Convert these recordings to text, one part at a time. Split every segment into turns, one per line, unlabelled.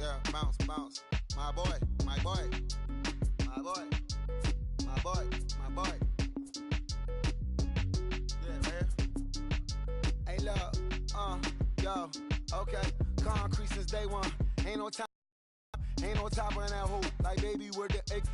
Yeah, bounce, bounce. My boy, my boy, my boy, my boy, my boy. Yeah, man. Hey, look, yo, okay. Concrete since day one. Ain't no time on that hole. Like baby with the egg.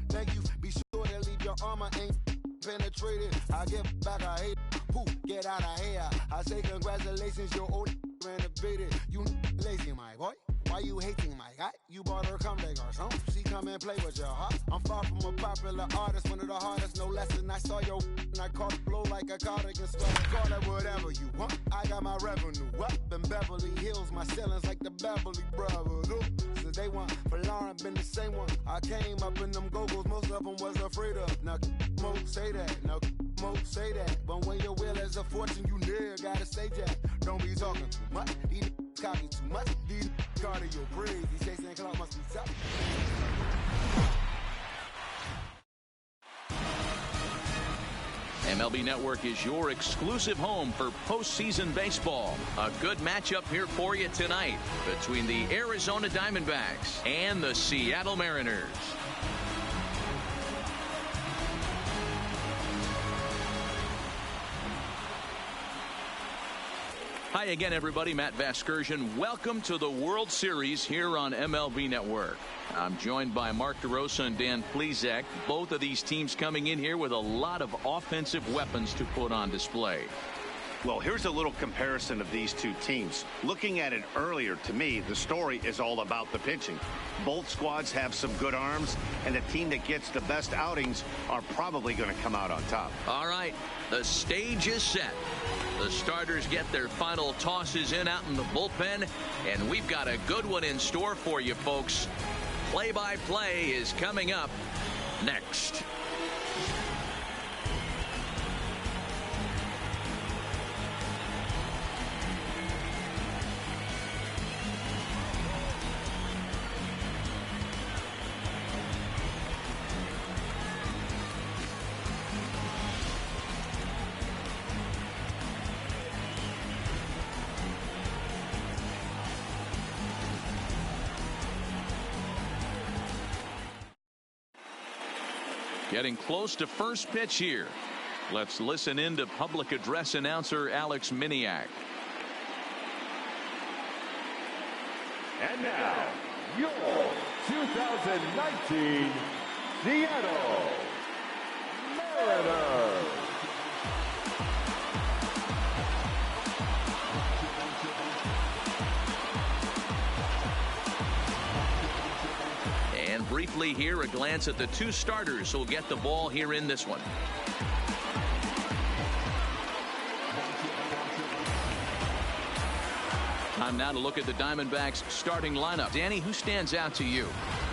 Thank you. Be sure to leave your armor ain't penetrated. I get back, I hate. Pooh, get out of here. I say congratulations, your old renovated. You lazy, my boy. Why you hating, my guy? You bought her come leg or something. She come and play with your heart. I'm far from a popular artist, one of the hardest, no less than I saw your and I caught it blow like a cardigan sweater. Call it whatever you want. I got my revenue up in Beverly Hills. My ceilings like the Beverly Brothers. Since day one, for Lauren been the same one. I came up in them go-go's, most of them was afraid of. Now, Mo say that. Now, Mo say that. But when your will is a fortune, you never gotta say that. Don't be talking too much. These copy too much. These cardio crazy. Jason Clark must be tough.
MLB Network is your exclusive home for postseason baseball. A good matchup here for you tonight between the Arizona Diamondbacks and the Seattle Mariners. Hi again, everybody. Matt Vasgersian. Welcome to the World Series here on MLB Network. I'm joined by Mark DeRosa and Dan Plezak. Both of these teams coming in here with a lot of offensive weapons to put on display.
Well, here's a little comparison of these two teams. Looking at it earlier, to me, the story is all about the pitching. Both squads have some good arms, and the team that gets the best outings are probably going to come out on top. All right, the stage is set. The starters get their final tosses in out in the bullpen, and we've got a good one in store for you, folks. Play-by-play is coming up next. Getting close to first pitch here. Let's listen in to public address announcer Alex Miniak.
And now, your 2019 Seattle Mariners.
And briefly here, a glance at the two starters who'll get the ball here in this one. Time now to look at the Diamondbacks starting lineup. Danny, who stands out to you?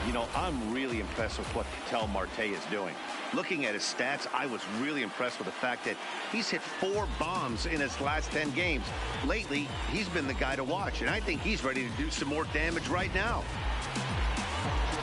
You know, I'm really impressed with what Ketel Marte is doing. Looking at his stats, I was really impressed with the fact that he's hit 4 bombs in his last 10 games. Lately, he's been the guy to watch, and I think he's ready to do some more damage right now.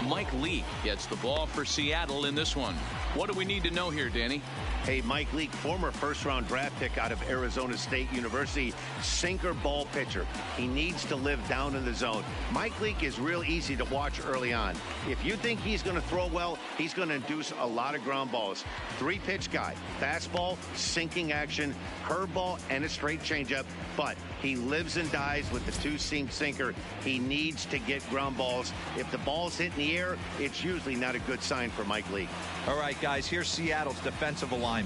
Mike Leake gets the ball for Seattle in this one. What do we need to know here, Danny?
Hey, Mike Leake, former first-round draft pick out of Arizona State University, sinker ball pitcher. He needs to live down in the zone. Mike Leake is real easy to watch early on. If you think he's going to throw well, he's going to induce a lot of ground balls. 3-pitch guy, fastball, sinking action, curveball, and a straight changeup. But he lives and dies with the 2-seam sinker. He needs to get ground balls. If the ball's hit in the air, it's usually not a good sign for Mike Leake.
All right, guys, here's Seattle's defensive alignment.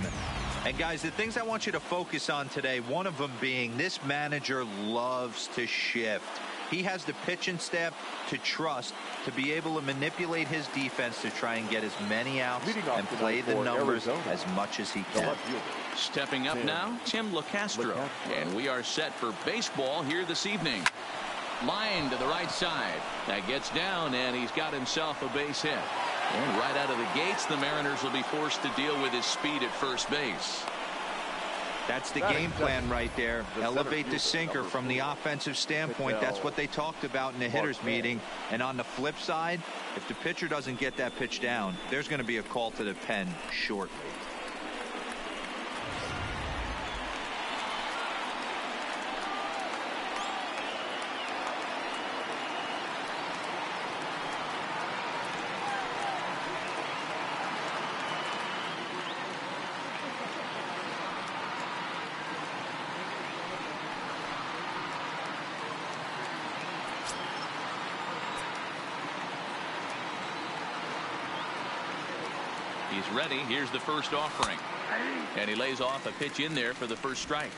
And, guys, the things I want you to focus on today, one of them being this manager loves to shift. He has the pitching staff to trust to be able to manipulate his defense to try and get as many outs and play the numbers as much as he can.
Stepping up now, Tim LaCastro. And we are set for baseball here this evening. Line to the right side. That gets down, and he's got himself a base hit. And right out of the gates, the Mariners will be forced to deal with his speed at first base.
That's the game plan right there. Elevate the sinker from the offensive standpoint. That's what they talked about in the hitters meeting. And on the flip side, if the pitcher doesn't get that pitch down, there's going to be a call to the pen shortly.
He's ready. Here's the first offering. And he lays off a pitch in there for the first strike.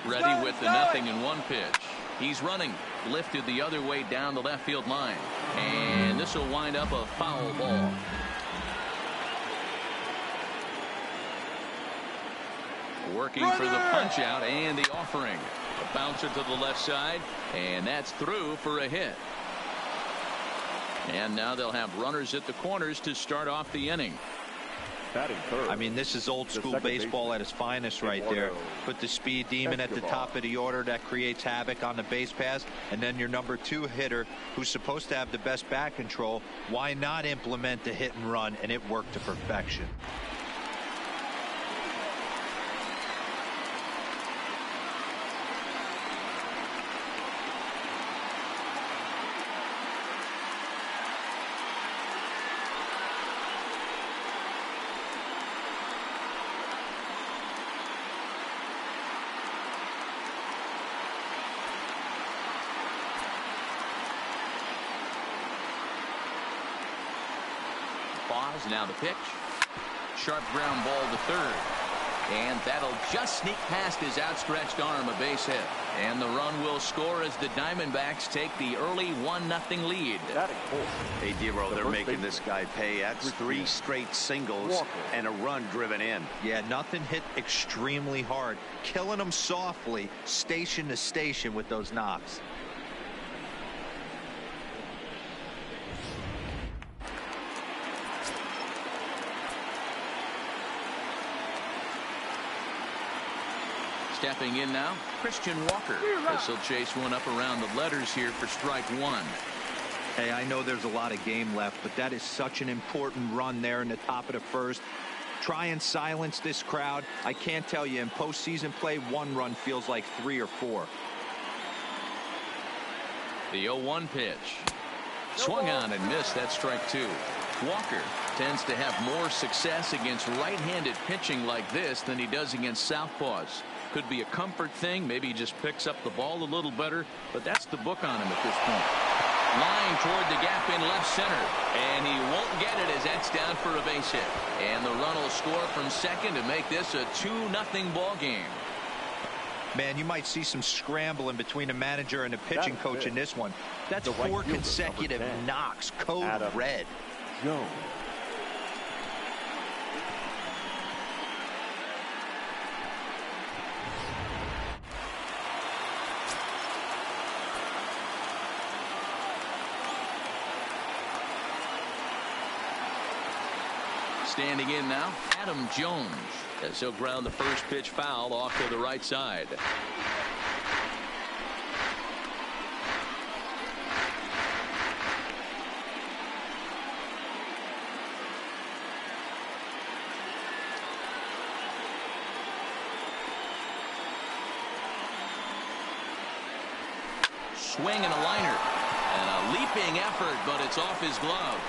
Ready with the 0-1 pitch. He's running. Lifted the other way down the left field line. And this will wind up a foul ball. Working for the punch out and the offering. A bouncer to the left side. And that's through for a hit. And now they'll have runners at the corners to start off the inning.
I mean, this is old school baseball at its finest right there. Put the speed demon at the top of the order that creates havoc on the base pass, and then your number 2 hitter who's supposed to have the best bat control. Why not implement the hit and run? And it worked to perfection.
Now the pitch. Sharp ground ball to third. And that'll just sneak past his outstretched arm, a base hit. And the run will score as the Diamondbacks take the early 1-0 lead.
Hey, D-Roll, they're making this guy pay. That's 3 straight singles and a run driven in.
Yeah, nothing hit extremely hard. Killing them softly, station to station with those knocks.
Stepping in now, Christian Walker. This will chase one up around the letters here for strike 1.
Hey, I know there's a lot of game left, but that is such an important run there in the top of the first. Try and silence this crowd. I can't tell you, in postseason play, 1 run feels like 3 or 4.
The 0-1 pitch. Swung on and missed. That's strike 2. Walker tends to have more success against right-handed pitching like this than he does against southpaws. Could be a comfort thing. Maybe he just picks up the ball a little better, but that's the book on him at this point. Line toward the gap in left center, and he won't get it as that's down for a base hit. And the run will score from second to make this a 2-0 ball game.
Man, you might see some scrambling between a manager and a pitching coach in this one. That's 4 consecutive knocks. Code red.
Jones.
Standing in now, Adam Jones, as he'll ground the first pitch foul off to the right side. Swing and a liner, and a leaping effort, but it's off his glove.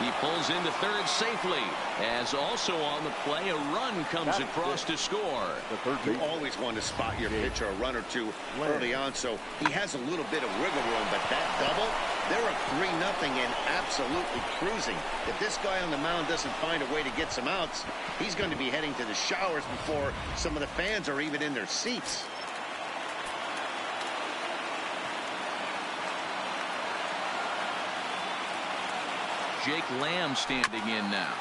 He pulls into third safely, as also on the play a run comes across to score.
You always want to spot your pitcher a run or two early on, so he has a little bit of wiggle room, but that double, they're up 3-0 and absolutely cruising. If this guy on the mound doesn't find a way to get some outs, he's going to be heading to the showers before some of the fans are even in their seats.
Jake Lamb standing in now.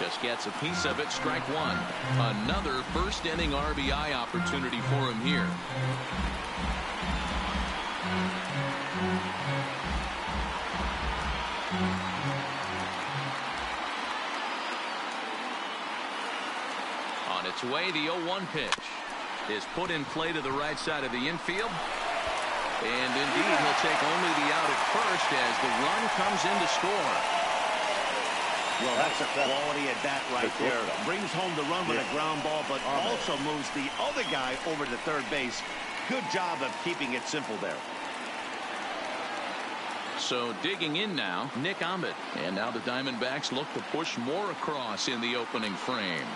Just gets a piece of it, strike 1. Another first inning RBI opportunity for him here. On its way, the 0-1 pitch is put in play to the right side of the infield. And indeed, he'll take only the out at first as the run comes in to score.
Well, that's a quality at bat right there. Brings home the run with a ground ball, but also moves the other guy over to third base. Good job of keeping it simple there.
So digging in now, Nick Ahmed. And now the Diamondbacks look to push more across in the opening frame.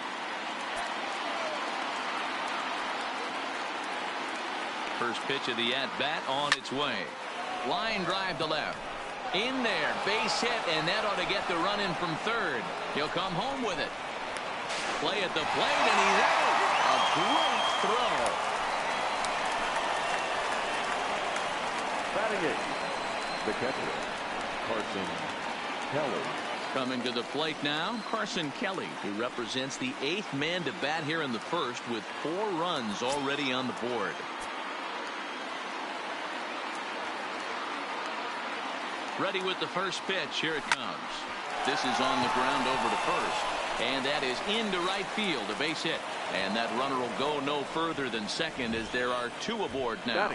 First pitch of the at-bat on its way. Line drive to left. In there, base hit, and that ought to get the run in from third. He'll come home with it. Play at the plate, and he's out. A great throw.
Batting it, the catcher, Carson Kelly.
Coming to the plate now, Carson Kelly, who represents the 8th man to bat here in the first with 4 runs already on the board. Ready with the first pitch. Here it comes. This is on the ground over to first. And that is into right field, a base hit. And that runner will go no further than second as there are 2 aboard now.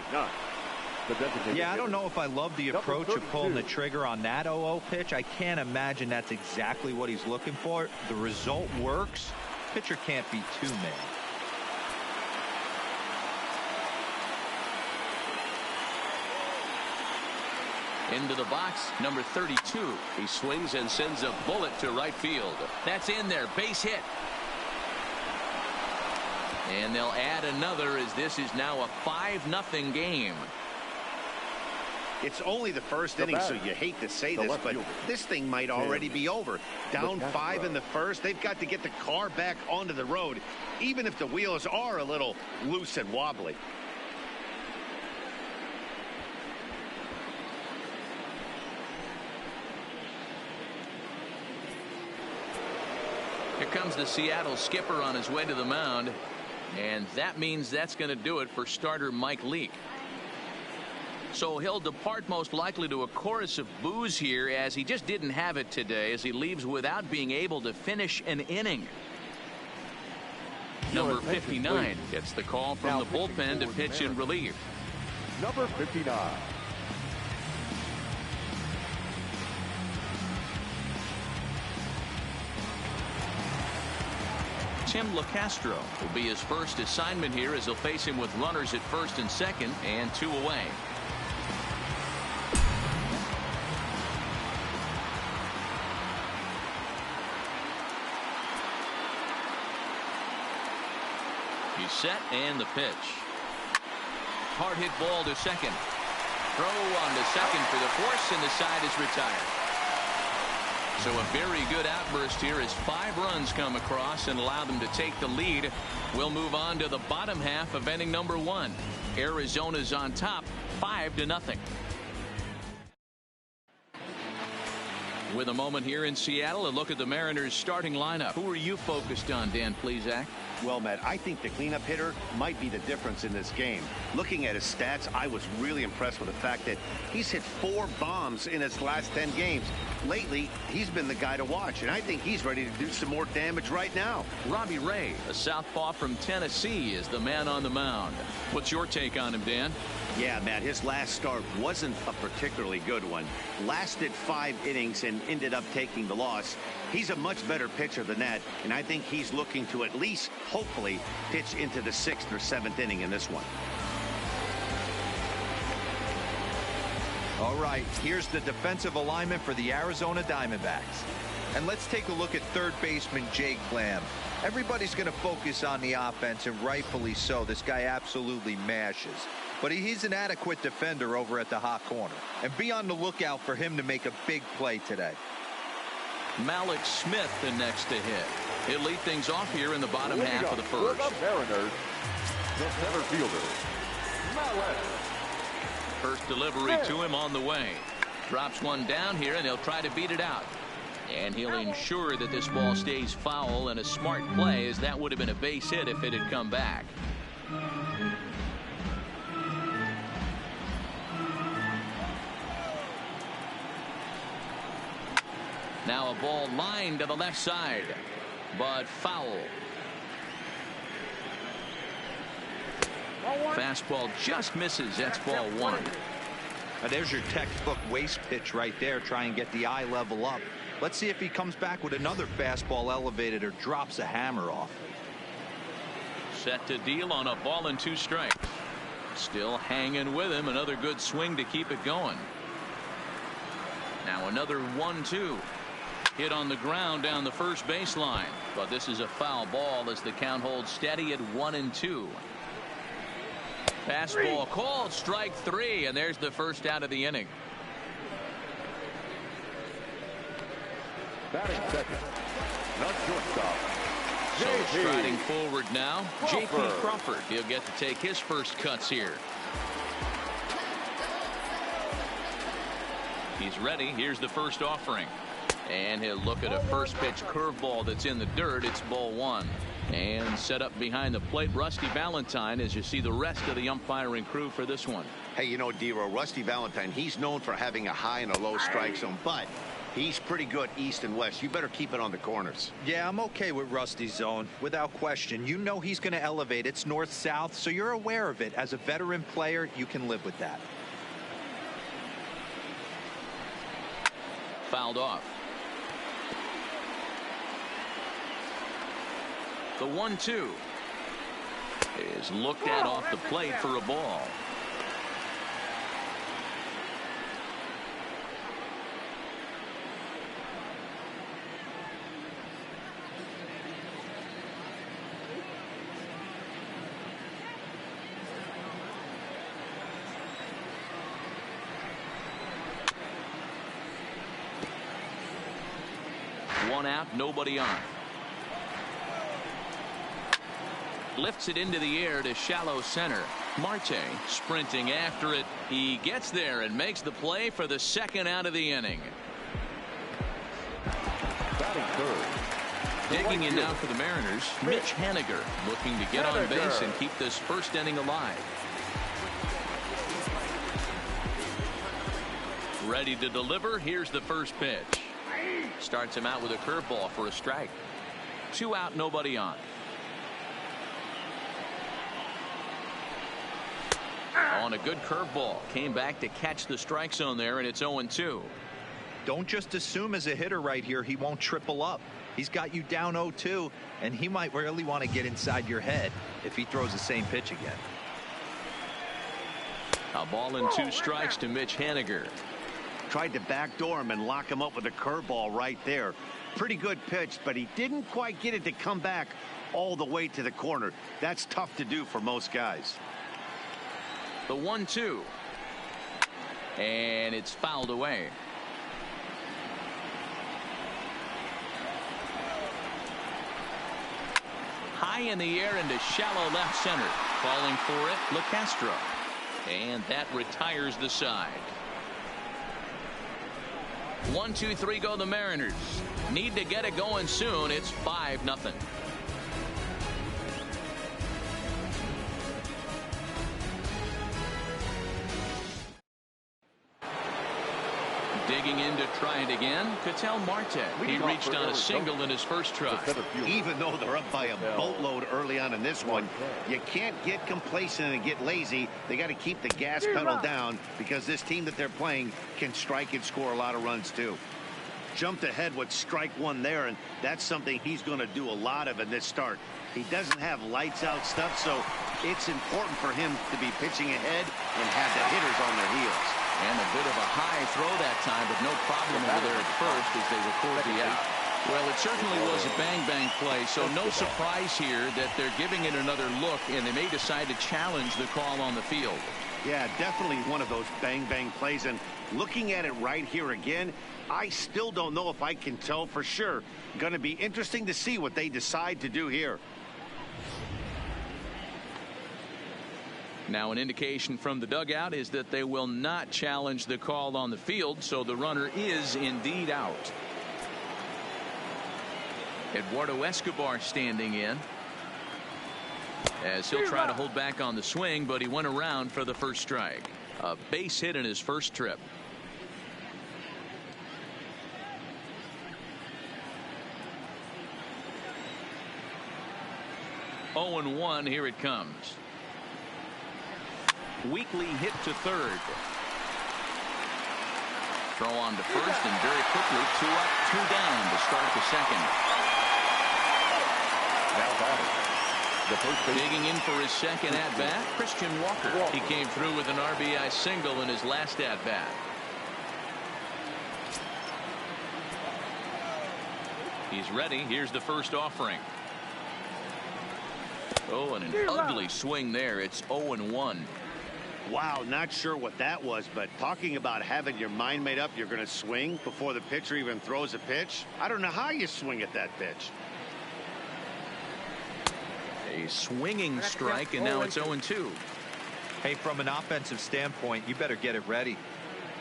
Yeah, I don't know if I love the approach of pulling the trigger on that 0-0 pitch. I can't imagine that's exactly what he's looking for. The result works. Pitcher can't be too mad.
Into the box, number 32. He swings and sends a bullet to right field. That's in there, base hit. And they'll add another as this is now a 5-0 game.
It's only the first inning, so you hate to say this, but this thing might already be over. Down 5 in the first. They've got to get the car back onto the road, even if the wheels are a little loose and wobbly.
Here comes the Seattle skipper on his way to the mound. And that means that's going to do it for starter Mike Leake. So he'll depart most likely to a chorus of boos here as he just didn't have it today as he leaves without being able to finish an inning. Number 59 gets the call from the bullpen to pitch in relief.
Number 59.
Tim LeCastro will be his first assignment here as they'll face him with runners at first and second and 2 away. He's set and the pitch. Hard hit ball to second. Throw on to second for the force and the side is retired. So a very good outburst here as 5 runs come across and allow them to take the lead. We'll move on to the bottom half of inning number 1. Arizona's on top 5-0. With a moment here in Seattle, a look at the Mariners starting lineup. Who are you focused on, Dan Plesac?
Well, Matt, I think the cleanup hitter might be the difference in this game. Looking at his stats, I was really impressed with the fact that he's hit 4 bombs in his last 10 games. Lately, he's been the guy to watch, and I think he's ready to do some more damage right now.
Robbie Ray, a southpaw from Tennessee, is the man on the mound. What's your take on him, Dan?
Yeah, Matt, his last start wasn't a particularly good one. Lasted 5 innings and ended up taking the loss. He's a much better pitcher than that, and I think he's looking to at least, hopefully, pitch into the 6th or 7th inning in this one.
All right, here's the defensive alignment for the Arizona Diamondbacks. And let's take a look at third baseman Jake Lamb. Everybody's going to focus on the offense, and rightfully so. This guy absolutely mashes. But he's an adequate defender over at the hot corner. And be on the lookout for him to make a big play today.
Malik Smith the next to hit. He'll lead things off here in the bottom half of the first.
The Mariners, the center fielder, Malik.
First delivery to him on the way. Drops one down here, and he'll try to beat it out. And he'll ensure that this ball stays foul, and a smart play, as that would have been a base hit if it had come back. Now a ball lined to the left side, but foul. Fastball just misses. That's ball 1.
Now there's your textbook waste pitch right there. Try and get the eye level up. Let's see if he comes back with another fastball elevated or drops a hammer off.
Set to deal on a ball and 2 strikes. Still hanging with him. Another good swing to keep it going. Now another 1-2. Hit on the ground down the first baseline, but this is a foul ball as the count holds steady at 1-2. Fastball called, strike 3, and there's the first out of the inning.
Batting second, not shortstop.
So striding forward now, J.P. Crawford. He'll get to take his first cuts here. He's ready. Here's the first offering. And he'll look at a first pitch curveball that's in the dirt. It's ball 1. And set up behind the plate, Rusty Valentine, as you see the rest of the umpiring crew for this one.
Hey, you know, Dero, Rusty Valentine, he's known for having a high and a low strike zone, but he's pretty good east and west. You better keep it on the corners.
Yeah, I'm okay with Rusty's zone, without question. You know he's going to elevate. It's north-south, so you're aware of it. As a veteran player, you can live with that.
Fouled off. The 1-2 is looked at off the plate for a ball. One out, nobody on. Lifts it into the air to shallow center. Marte sprinting after it. He gets there and makes the play for the second out of the inning.
Batting third.
Digging in now for the Mariners, Mitch Haniger, looking to get on base and keep this first inning alive. Ready to deliver. Here's the first pitch. Starts him out with a curveball for a strike. 2 out, nobody on. On a good curveball, came back to catch the strike zone there, and it's 0-2.
Don't just assume as a hitter right here he won't triple up. He's got you down 0-2, and he might really want to get inside your head if he throws the same pitch again.
A ball and 2 strikes to Mitch Haniger.
Tried to backdoor him and lock him up with a curveball right there. Pretty good pitch, but he didn't quite get it to come back all the way to the corner. That's tough to do for most guys.
The 1-2. And it's fouled away. High in the air into shallow left center. Falling for it, LeCastro. And that retires the side. 1-2-3 go the Mariners. Need to get it going soon. It's 5-0. Digging in to try it again, Ketel Marte. He reached on a single in his first try.
Even though they're up by a boatload early on in this one, you can't get complacent and get lazy. They got to keep the gas pedal down because this team that they're playing can strike and score a lot of runs too. Jumped ahead with strike 1 there, and that's something he's going to do a lot of in this start. He doesn't have lights out stuff, so it's important for him to be pitching ahead and have the hitters on their heels.
And a bit of a high throw that time, but no problem over there at first as they record the out. Well, it certainly was a bang-bang play, so no surprise here that they're giving it another look, and they may decide to challenge the call on the field.
Yeah, definitely one of those bang-bang plays, and looking at it right here again, I still don't know if I can tell for sure. Going to be interesting to see what they decide to do here.
Now an indication from the dugout is that they will not challenge the call on the field, so the runner is indeed out. Eduardo Escobar standing in as he'll try to hold back on the swing, but he went around for the first strike. A base hit in his first trip. Oh, and 1, here it comes. Weekly hit to third. Throw on to first, and very quickly 2 up, 2 down to start the second.
Now batting. The first base.
Digging in for his second at-bat, Christian Walker. He came through with an RBI single in his last at-bat. He's ready. Here's the first offering. Oh, and an ugly swing there. It's 0-1.
Wow, not sure what that was, but talking about having your mind made up, you're going to swing before the pitcher even throws a pitch. I don't know how you swing at that pitch.
A swinging strike, and now it's 0-2.
Hey, from an offensive standpoint, you better get it ready.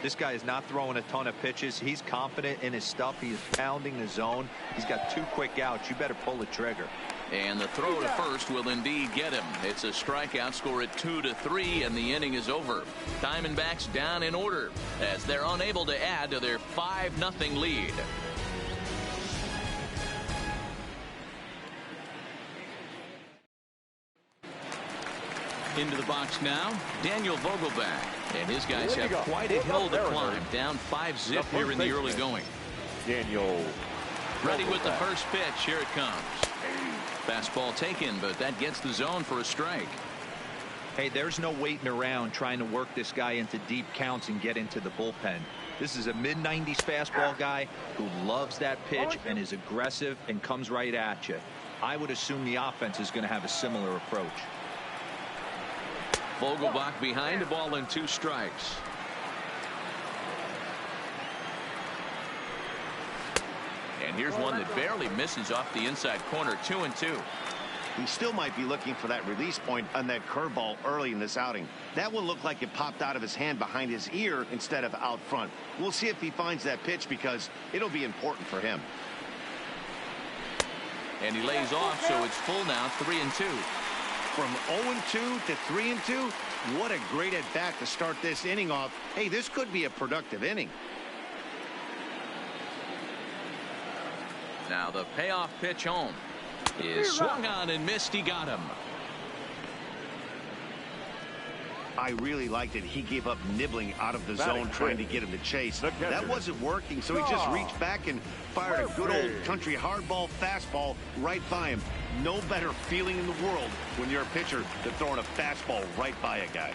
This guy is not throwing a ton of pitches. He's confident in his stuff. He is pounding the zone. He's got 2 quick outs. You better pull the trigger.
And the throw to first will indeed get him. It's a strikeout, score at 2-3, and the inning is over. Diamondbacks down in order as they're unable to add to their 5-0 lead. Into the box now, Daniel Vogelback. And his guys have quite a hill to climb. Down 5-zip here in the early going.
Daniel.
Ready with the first pitch. Here it comes. Fastball taken, but that gets the zone for a strike.
Hey, there's no waiting around trying to work this guy into deep counts and get into the bullpen. This is a mid-90s fastball guy who loves that pitch and is aggressive and comes right at you. I would assume the offense is going to have a similar approach.
Vogelbach behind, a ball and 2 strikes. And here's one that barely misses off the inside corner. 2-2.
He still might be looking for that release point on that curveball early in this outing. That one looked like it popped out of his hand behind his ear instead of out front. We'll see if he finds that pitch because it'll be important for him.
And he lays off, so it's full now. 3-2.
From 0-2 to 3-2, what a great at-bat to start this inning off. Hey, this could be a productive inning.
Now the payoff pitch home is swung on and missed. He got him.
I really liked it. He gave up nibbling out of the zone trying to get him to chase. That wasn't working, so he just reached back and fired a good old country hardball fastball right by him. No better feeling in the world when you're a pitcher than throwing a fastball right by a guy.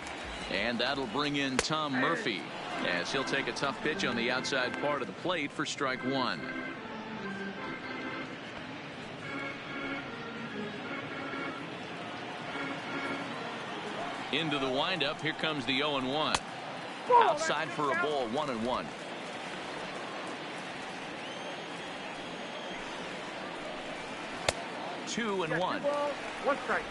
And that'll bring in Tom Murphy as he'll take a tough pitch on the outside part of the plate for strike 1. Into the windup. Here comes the 0-1. Outside for a ball. 1-1. Two and one.
1 strike.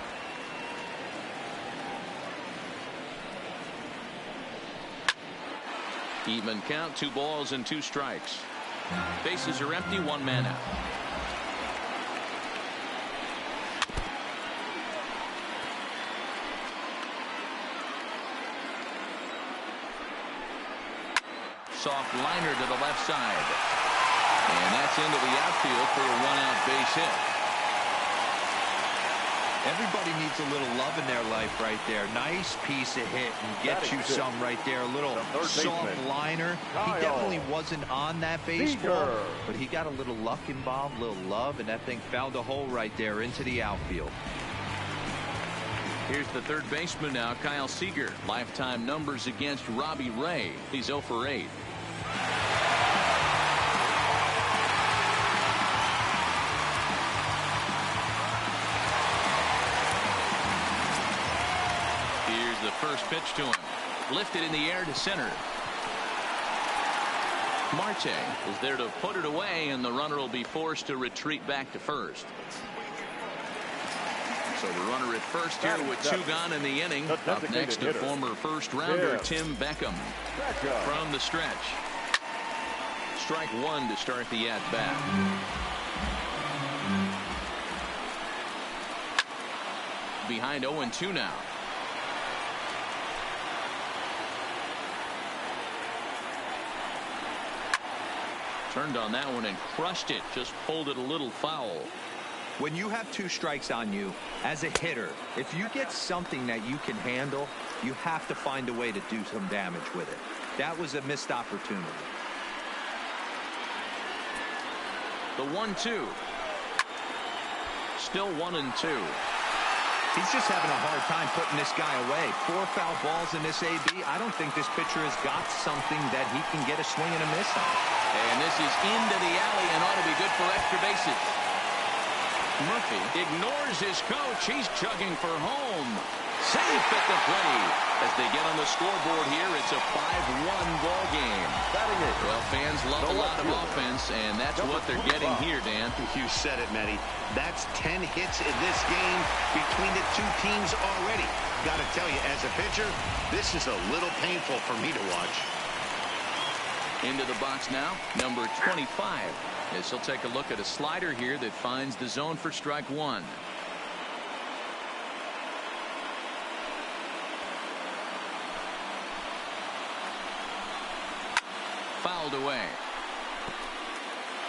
Even count. 2 balls and 2 strikes. Bases are empty. 1 man out. Soft liner to the left side. And that's into the outfield for a 1-out base hit.
Everybody needs a little love in their life right there. Nice piece of hit and get you some right there. A little soft liner. He definitely wasn't on that baseball, but he got a little luck involved, a little love, and that thing found a hole right there into the outfield.
Here's the third baseman now, Kyle Seager. Lifetime numbers against Robbie Ray. He's 0 for 8. Here's the first pitch to him. Lifted in the air to center. Marte is there to put it away, and the runner will be forced to retreat back to first. So the runner at first here with 2 gone in the inning. Up next, a former first-rounder, Tim Beckham. From the stretch. Strike 1 to start the at-bat. Behind 0-2 now. Turned on that one and crushed it. Just pulled it a little foul.
When you have 2 strikes on you as a hitter, if you get something that you can handle, you have to find a way to do some damage with it. That was a missed opportunity.
The 1-2. Still 1-2.
He's just having a hard time putting this guy away. 4 foul balls in this AB. I don't think this pitcher has got something that he can get a swing and a miss on.
And this is into the alley and ought to be good for extra bases. Murphy ignores his coach. He's chugging for home. Safe at the plate. As they get on the scoreboard here, it's a 5-1 ball game. Well, fans love a lot of offense, and that's what they're getting here, Dan.
You said it, Matty. That's 10 hits in this game between the two teams already. Got to tell you, as a pitcher, this is a little painful for me to watch.
Into the box now, number 25. As he'll take a look at a slider here that finds the zone for strike one. Fouled away.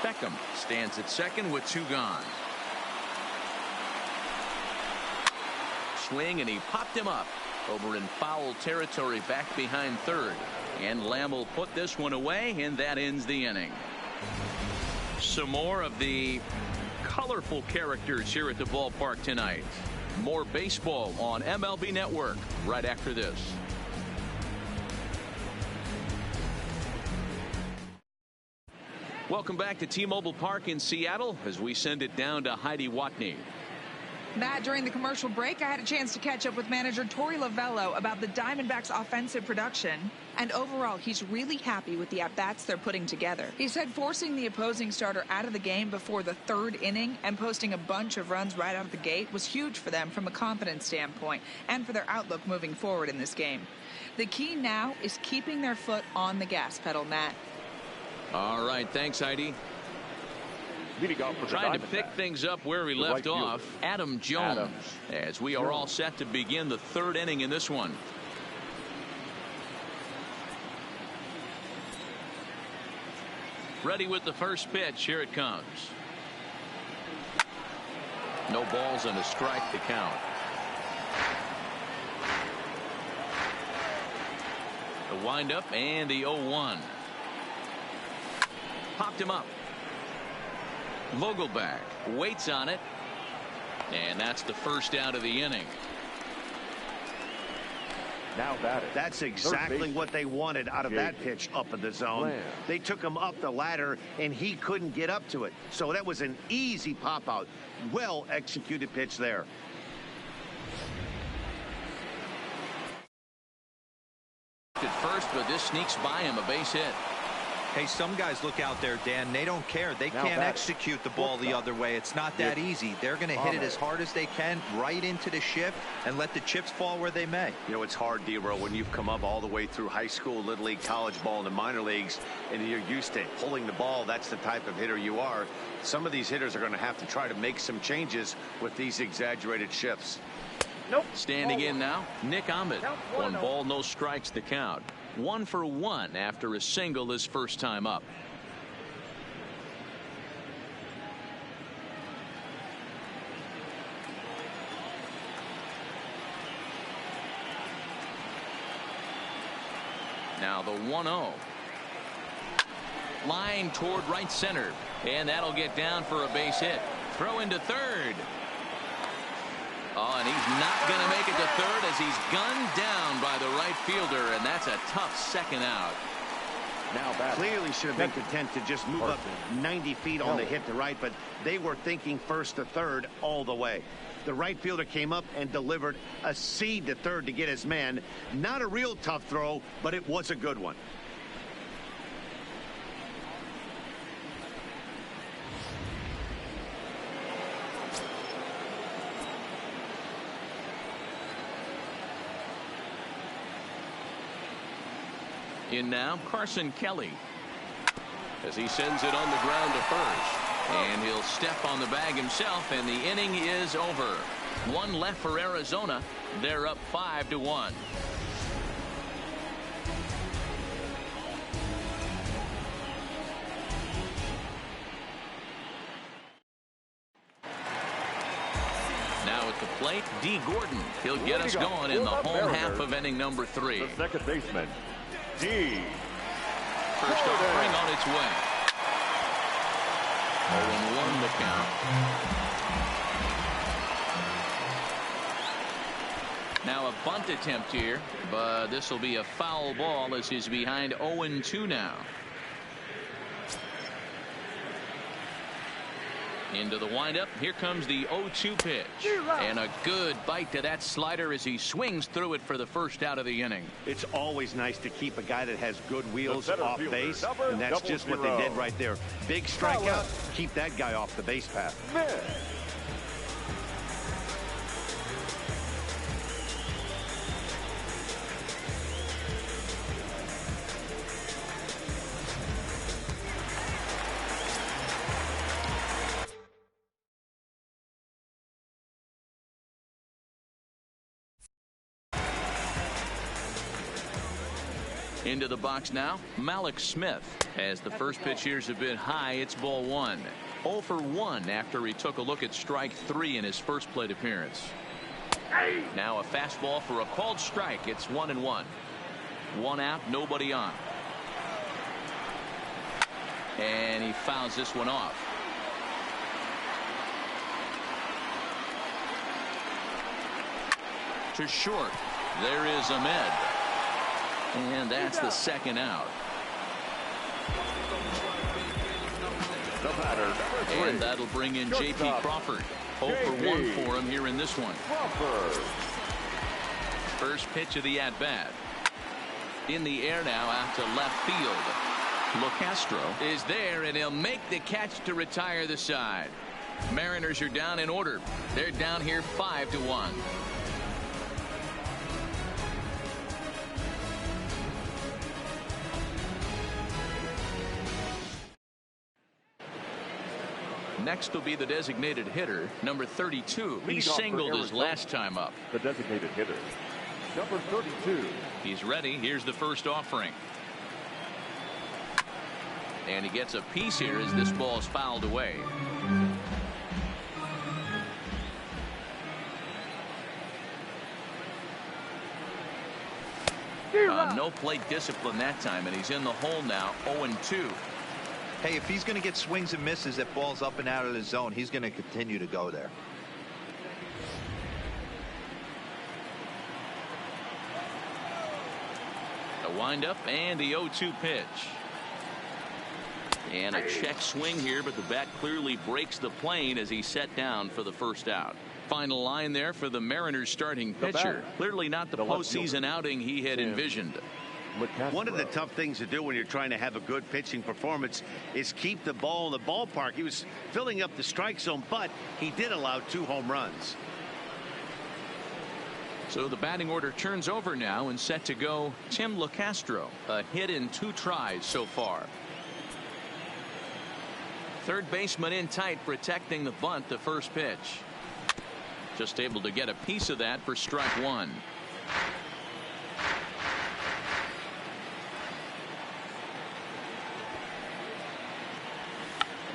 Beckham stands at second with two gone. Swing, and he popped him up over in foul territory back behind third. And Lamb will put this one away, and that ends the inning. Some more of the colorful characters here at the ballpark tonight. More baseball on MLB Network right after this. Welcome back to T-Mobile Park in Seattle as we send it down to Heidi Watney.
Matt, during the commercial break, I had a chance to catch up with manager Torey Lovello about the Diamondbacks' offensive production. And overall, he's really happy with the at-bats they're putting together. He said forcing the opposing starter out of the game before the third inning and posting a bunch of runs right out of the gate was huge for them from a confidence standpoint and for their outlook moving forward in this game. The key now is keeping their foot on the gas pedal, Matt.
All right, thanks, Heidi. Trying to pick things up where we left off, Adam Jones, as we are all set to begin the third inning in this one. Ready with the first pitch. Here it comes. No balls and a strike to count. The windup and the 0-1. Popped him up. Vogelback waits on it, and that's the first out of the inning.
Now batted. That's exactly what they wanted out of that pitch up in the zone. They took him up the ladder, and he couldn't get up to it. So that was an easy pop out. Well executed pitch there.
At first, but this sneaks by him, a base hit.
Hey, some guys look out there, Dan. They don't care. They can't execute the ball the other way. It's not that easy. They're going to hit it as hard as they can right into the shift and let the chips fall where they may.
You know, it's hard, D-Row, when you've come up all the way through high school, little league, college ball, and the minor leagues, and you're used to pulling the ball. That's the type of hitter you are. Some of these hitters are going to have to try to make some changes with these exaggerated shifts.
Standing in now, Nick Ahmed. 1 ball, no strikes to count. 1 for 1 after a single his first time up. Now the 1-0. Line toward right center, and that'll get down for a base hit. Throw into third. Oh, and he's not going to make it to third as he's gunned down by the right fielder, and that's a tough second out.
Now back. Clearly should have been content to just move up 90 feet on the hit to right, but they were thinking first to third all the way. The right fielder came up and delivered a seed to third to get his man. Not a real tough throw, but it was a good one.
In now, Carson Kelly, as he sends it on the ground to first, and he'll step on the bag himself, and the inning is over. 1 left for Arizona. They're up 5-1. Now at the plate, D. Gordon. He'll get us going in the home half of inning number 3.
The second baseman, D.
First offering on its way. 0-1 the count. Now a bunt attempt here, but this will be a foul ball as he's behind 0-2 now. Into the windup. Here comes the 0-2 pitch. And a good bite to that slider as he swings through it for the first out of the inning.
It's always nice to keep a guy that has good wheels off base, and that's just what they did right there. Big strikeout. Keep that guy off the base path.
Into the box now, Malik Smith. As the first pitch here's a bit high, it's ball one. 0 for 1 after he took a look at strike 3 in his first plate appearance. Now a fastball for a called strike. It's 1-1. 1 out, nobody on. And he fouls this one off. To short. There is Ahmed. And that's the second out.
The batter, number 3.
And that'll bring in J.P. Crawford. 0 for 1 for him here in this one.
Crawford.
First pitch of the at-bat. In the air now out to left field. LeCastro is there, and he'll make the catch to retire the side. Mariners are down in order. They're down here 5-1. Next will be the designated hitter, number 32. He singled his last time up.
The designated hitter, number 32.
He's ready. Here's the first offering. And he gets a piece here as this ball is fouled away. No plate discipline that time, and he's in the hole now, 0-2.
Hey, if he's going to get swings and misses that balls up and out of the zone, he's going to continue to go there.
A windup and the 0-2 pitch. And a check swing here, but the bat clearly breaks the plane as he's set down for the first out. Final line there for the Mariners starting pitcher. Clearly not the postseason outing he had envisioned.
One of the tough things to do when you're trying to have a good pitching performance is keep the ball in the ballpark. He was filling up the strike zone, but he did allow 2 home runs.
So the batting order turns over now, and set to go Tim LeCastro. A hit in 2 tries so far. Third baseman in tight, protecting the bunt. The first pitch. Just able to get a piece of that for strike 1.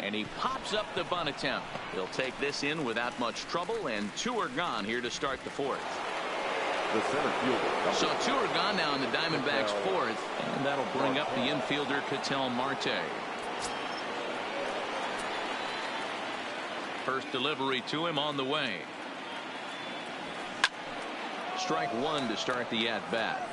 And he pops up the bunt attempt. He'll take this in without much trouble, and 2 are gone here to start the 4th.
The center fielder.
So 2 are gone now in the Diamondbacks' 4th, and that'll bring up the infielder Ketel Marte. First delivery to him on the way. Strike 1 to start the at-bat.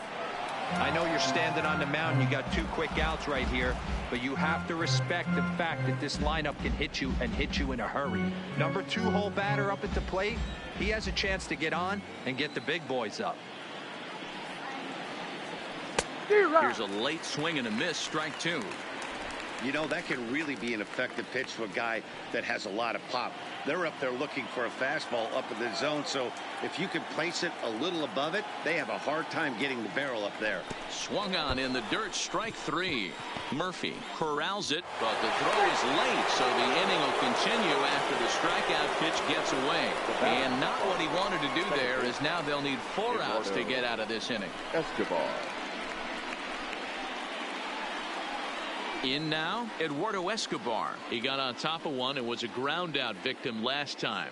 I know you're standing on the mound. You got 2 quick outs right here, but you have to respect the fact that this lineup can hit you, and hit you in a hurry. Number 2 hole batter up at the plate. He has a chance to get on and get the big boys up.
Here's a late swing and a miss. Strike 2.
You know, that can really be an effective pitch to a guy that has a lot of pop. They're up there looking for a fastball up in the zone, so if you can place it a little above it, they have a hard time getting the barrel up there.
Swung on in the dirt. Strike 3. Murphy corrals it, but the throw is late, so the inning will continue after the strikeout pitch gets away. And not what he wanted to do there, is now they'll need 4 outs to get out of this inning.
Escobar.
In now, Eduardo Escobar. He got on top of one and was a ground out victim last time.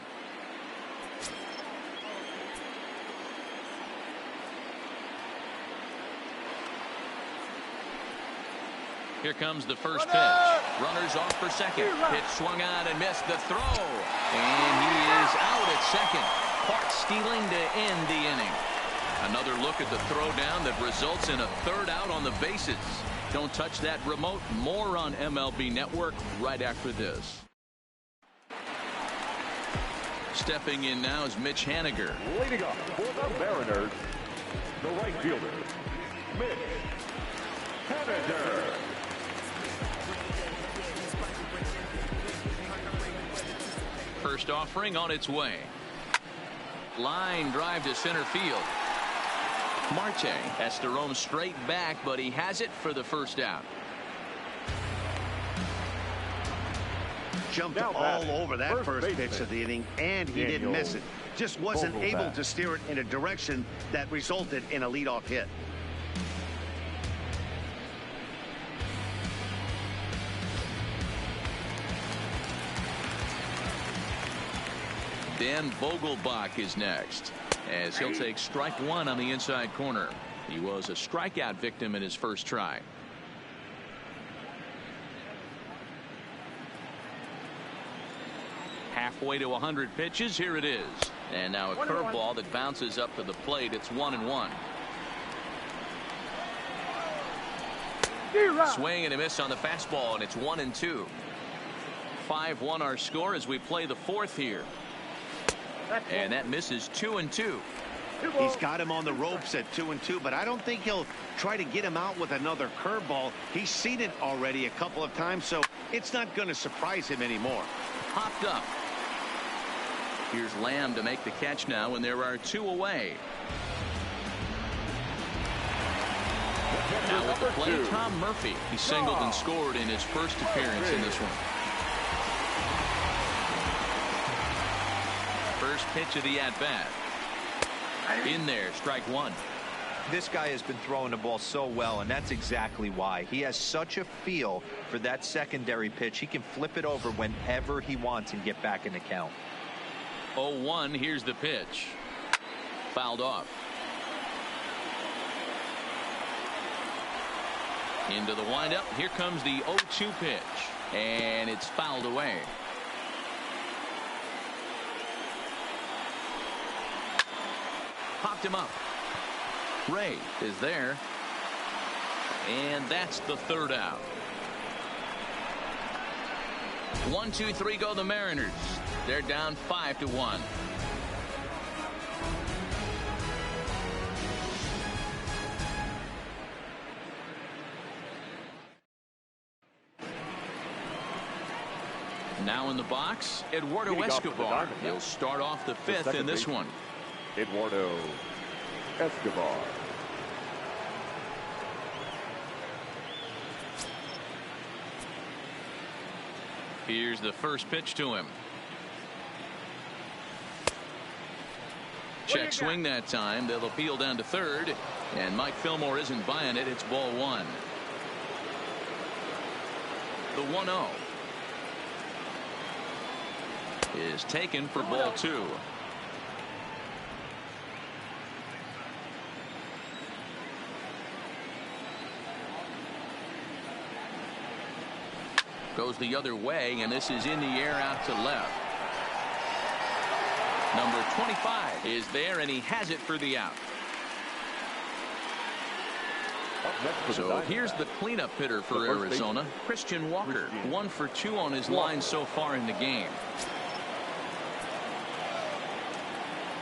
Here comes the first pitch. Runners off for second. Pitch swung on and missed the throw. And he is out at second. Caught stealing to end the inning. Another look at the throw down that results in a 3rd out on the bases. Don't touch that remote. More on MLB Network right after this. Stepping in now is Mitch Haniger.
Leading up for the Mariners, the right fielder, Mitch Haniger.
First offering on its way. Line drive to center field. Marte has to roam straight back, but he has it for the first out.
Jumped all over that first pitch of the inning, and he didn't miss it. Just wasn't able to steer it in a direction that resulted in a leadoff hit.
Dan Vogelbach is next, as he'll take strike one on the inside corner. He was a strikeout victim in his first try. Halfway to 100 pitches. Here it is. And now a curveball that bounces up to the plate. It's 1-1. Swing and a miss on the fastball, and it's 1-2. 5-1 our score as we play the fourth here. And that misses 2-2.
He's got him on the ropes at 2-2, but I don't think he'll try to get him out with another curveball. He's seen it already a couple of times, so it's not going to surprise him anymore.
Popped up. Here's Lamb to make the catch now, and there are two away. Now with the play, Tom Murphy. He singled and scored in his first appearance in this one. First pitch of the at-bat. In there, strike one.
This guy has been throwing the ball so well, and that's exactly why. He has such a feel for that secondary pitch. He can flip it over whenever he wants and get back in the count.
0-1. Here's the pitch. Fouled off. Into the windup. Here comes the 0-2 pitch. And it's fouled away. Popped him up. Ray is there. And that's the third out. 1, 2, 3 go the Mariners. They're down 5-1. Now in the box, Eduardo Escobar. He'll start off the fifth in this one.
Eduardo Escobar.
Here's the first pitch to him. Check swing that time. They'll appeal down to third, and Mike Fillmore isn't buying it. It's ball one. The 1-0 is taken for ball two. Goes the other way, and this is in the air out to left. Number 25 is there, and he has it for the out. So here's the cleanup hitter for Arizona, Christian Walker. 1 for 2 on his line so far in the game.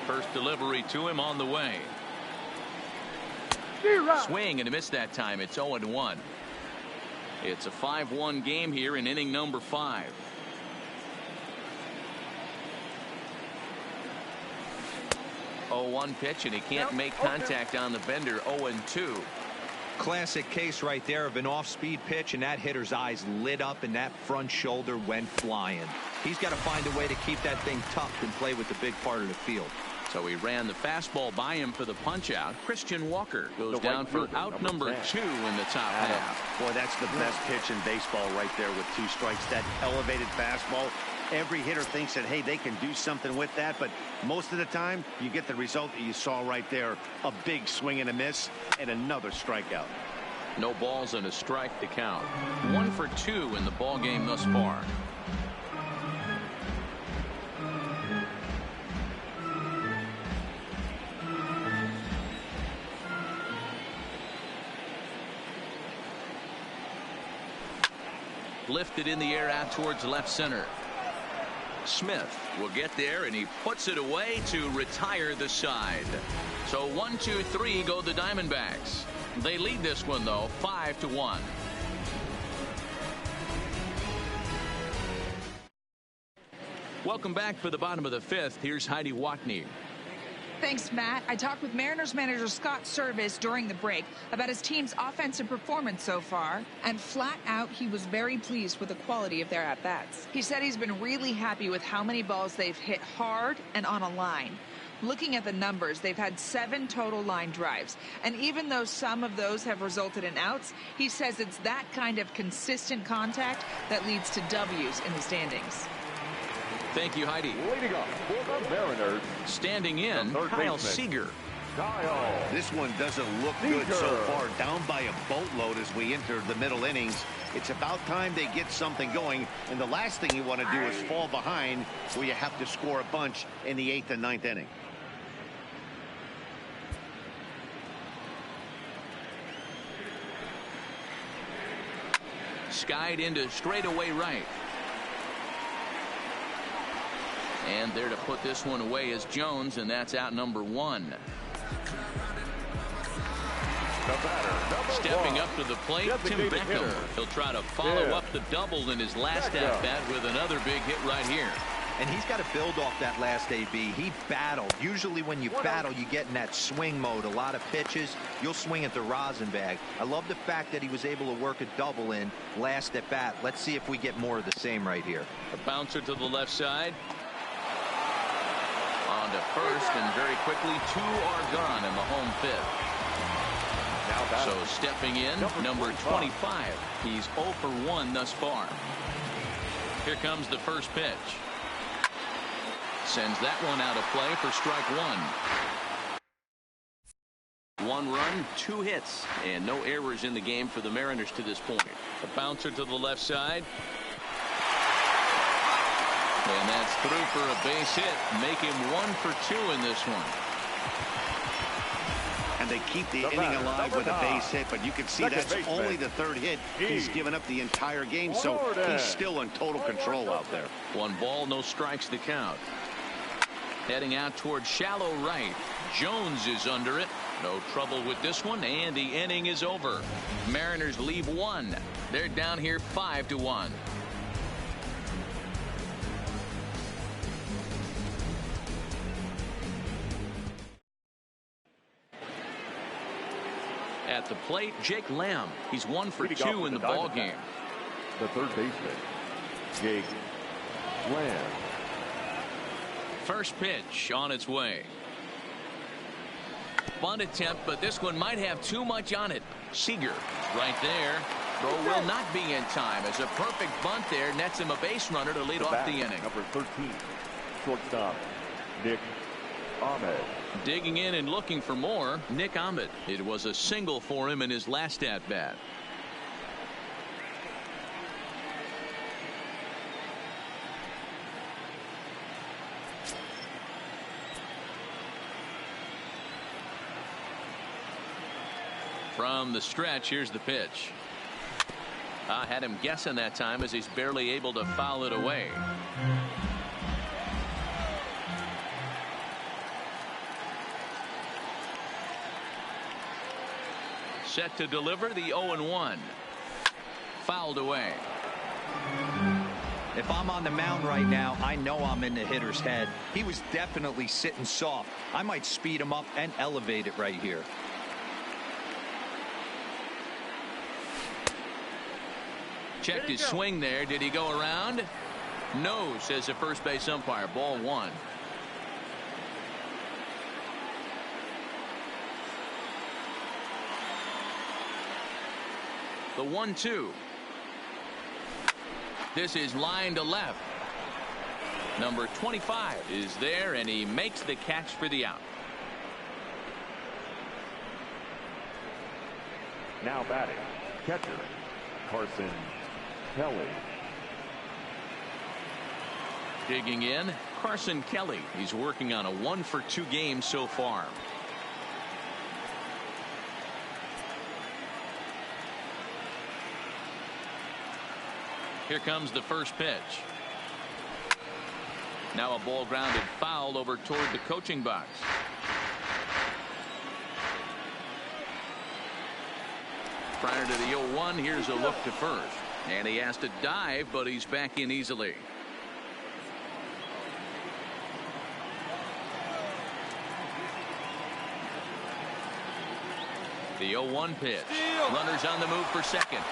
First delivery to him on the way. Swing and a miss that time. It's 0-1. It's a 5-1 game here in inning number 5. Oh, 1 pitch, and he can't make contact on the bender. 0-2.
Classic case right there of an off-speed pitch, and that hitter's eyes lit up and that front shoulder went flying. He's got to find a way to keep that thing tucked and play with the big part of the field.
So he ran the fastball by him for the punch out. Christian Walker goes down for out number 2 in the top half.
Boy, that's the best pitch in baseball right there with 2 strikes. That elevated fastball. Every hitter thinks that, hey, they can do something with that, but most of the time you get the result that you saw right there. A big swing and a miss and another strikeout.
No balls and a strike to count. 1 for 2 in the ball game thus far. Lifted in the air out towards left center. Smith will get there, and he puts it away to retire the side. So 1, 2, 3 go the Diamondbacks. They lead this one, though, 5-1. Welcome back for the bottom of the fifth. Here's Heidi Watney.
Thanks, Matt. I talked with Mariners manager Scott Service during the break about his team's offensive performance so far, and flat out, he was very pleased with the quality of their at-bats. He said he's been really happy with how many balls they've hit hard and on a line. Looking at the numbers, they've had 7 total line drives, and even though some of those have resulted in outs, he says it's that kind of consistent contact that leads to W's in the standings.
Thank you, Heidi.
Leading up for the Mariners,
standing in, Kyle Seager.
This one doesn't look good so far. Down by a boatload as we enter the middle innings. It's about time they get something going, and the last thing you want to do is fall behind where you have to score a bunch in the 8th and 9th inning.
Skied into straightaway right. And there to put this one away is Jones, and that's out number 1. Stepping up to the plate, Tim Beckham. He'll try to follow up the double in his last at-bat with another big hit right here.
And he's got to build off that last AB. He battled. Usually when you battle, you get in that swing mode. A lot of pitches, you'll swing at the rosin bag. I love the fact that he was able to work a double in last at bat. Let's see if we get more of the same right here.
A bouncer to the left side. On to first, and very quickly 2 are gone in the home fifth. So stepping in, number 25. He's 0 for 1 thus far. Here comes the first pitch. Sends that one out of play for strike 1. 1 run, 2 hits, and no errors in the game for the Mariners to this point. A bouncer to the left side. And that's through for a base hit. Make him 1 for 2 in this one.
And they keep the inning alive with a base hit, but you can see that's only the 3rd hit. He's given up the entire game, so he's still in total control out there.
1 ball, no strikes to count. Heading out towards shallow right. Jones is under it. No trouble with this one, and the inning is over. Mariners leave 1. They're down here 5-1. At the plate, Jake Lamb. He's 1 for 2 in the ball game.
The third baseman, Jake Lamb.
First pitch on its way. Bunt attempt, but this one might have too much on it. Seager right there. Throw will not be in time, as a perfect bunt there nets him a base runner to lead off the inning.
Number 13, shortstop, Nick Ahmed.
Digging in and looking for more, Nick Ahmed. It was a single for him in his last at-bat. From the stretch, here's the pitch. I had him guessing that time, as he's barely able to foul it away. Set to deliver the 0-1. Fouled away.
If I'm on the mound right now, I know I'm in the hitter's head. He was definitely sitting soft. I might speed him up and elevate it right here.
Checked his swing there. Did he go around? No, says the first base umpire. Ball 1. The 1-2. This is line to left. Number 25 is there, and he makes the catch for the out.
Now batting, catcher, Carson Kelly.
Digging in, Carson Kelly. He's working on a 1 for 2 game so far. Here comes the first pitch. Now a ball grounded foul over toward the coaching box. Prior to the 0-1, here's a look to first. And he has to dive, but he's back in easily. The 0-1 pitch. Runners on the move for second.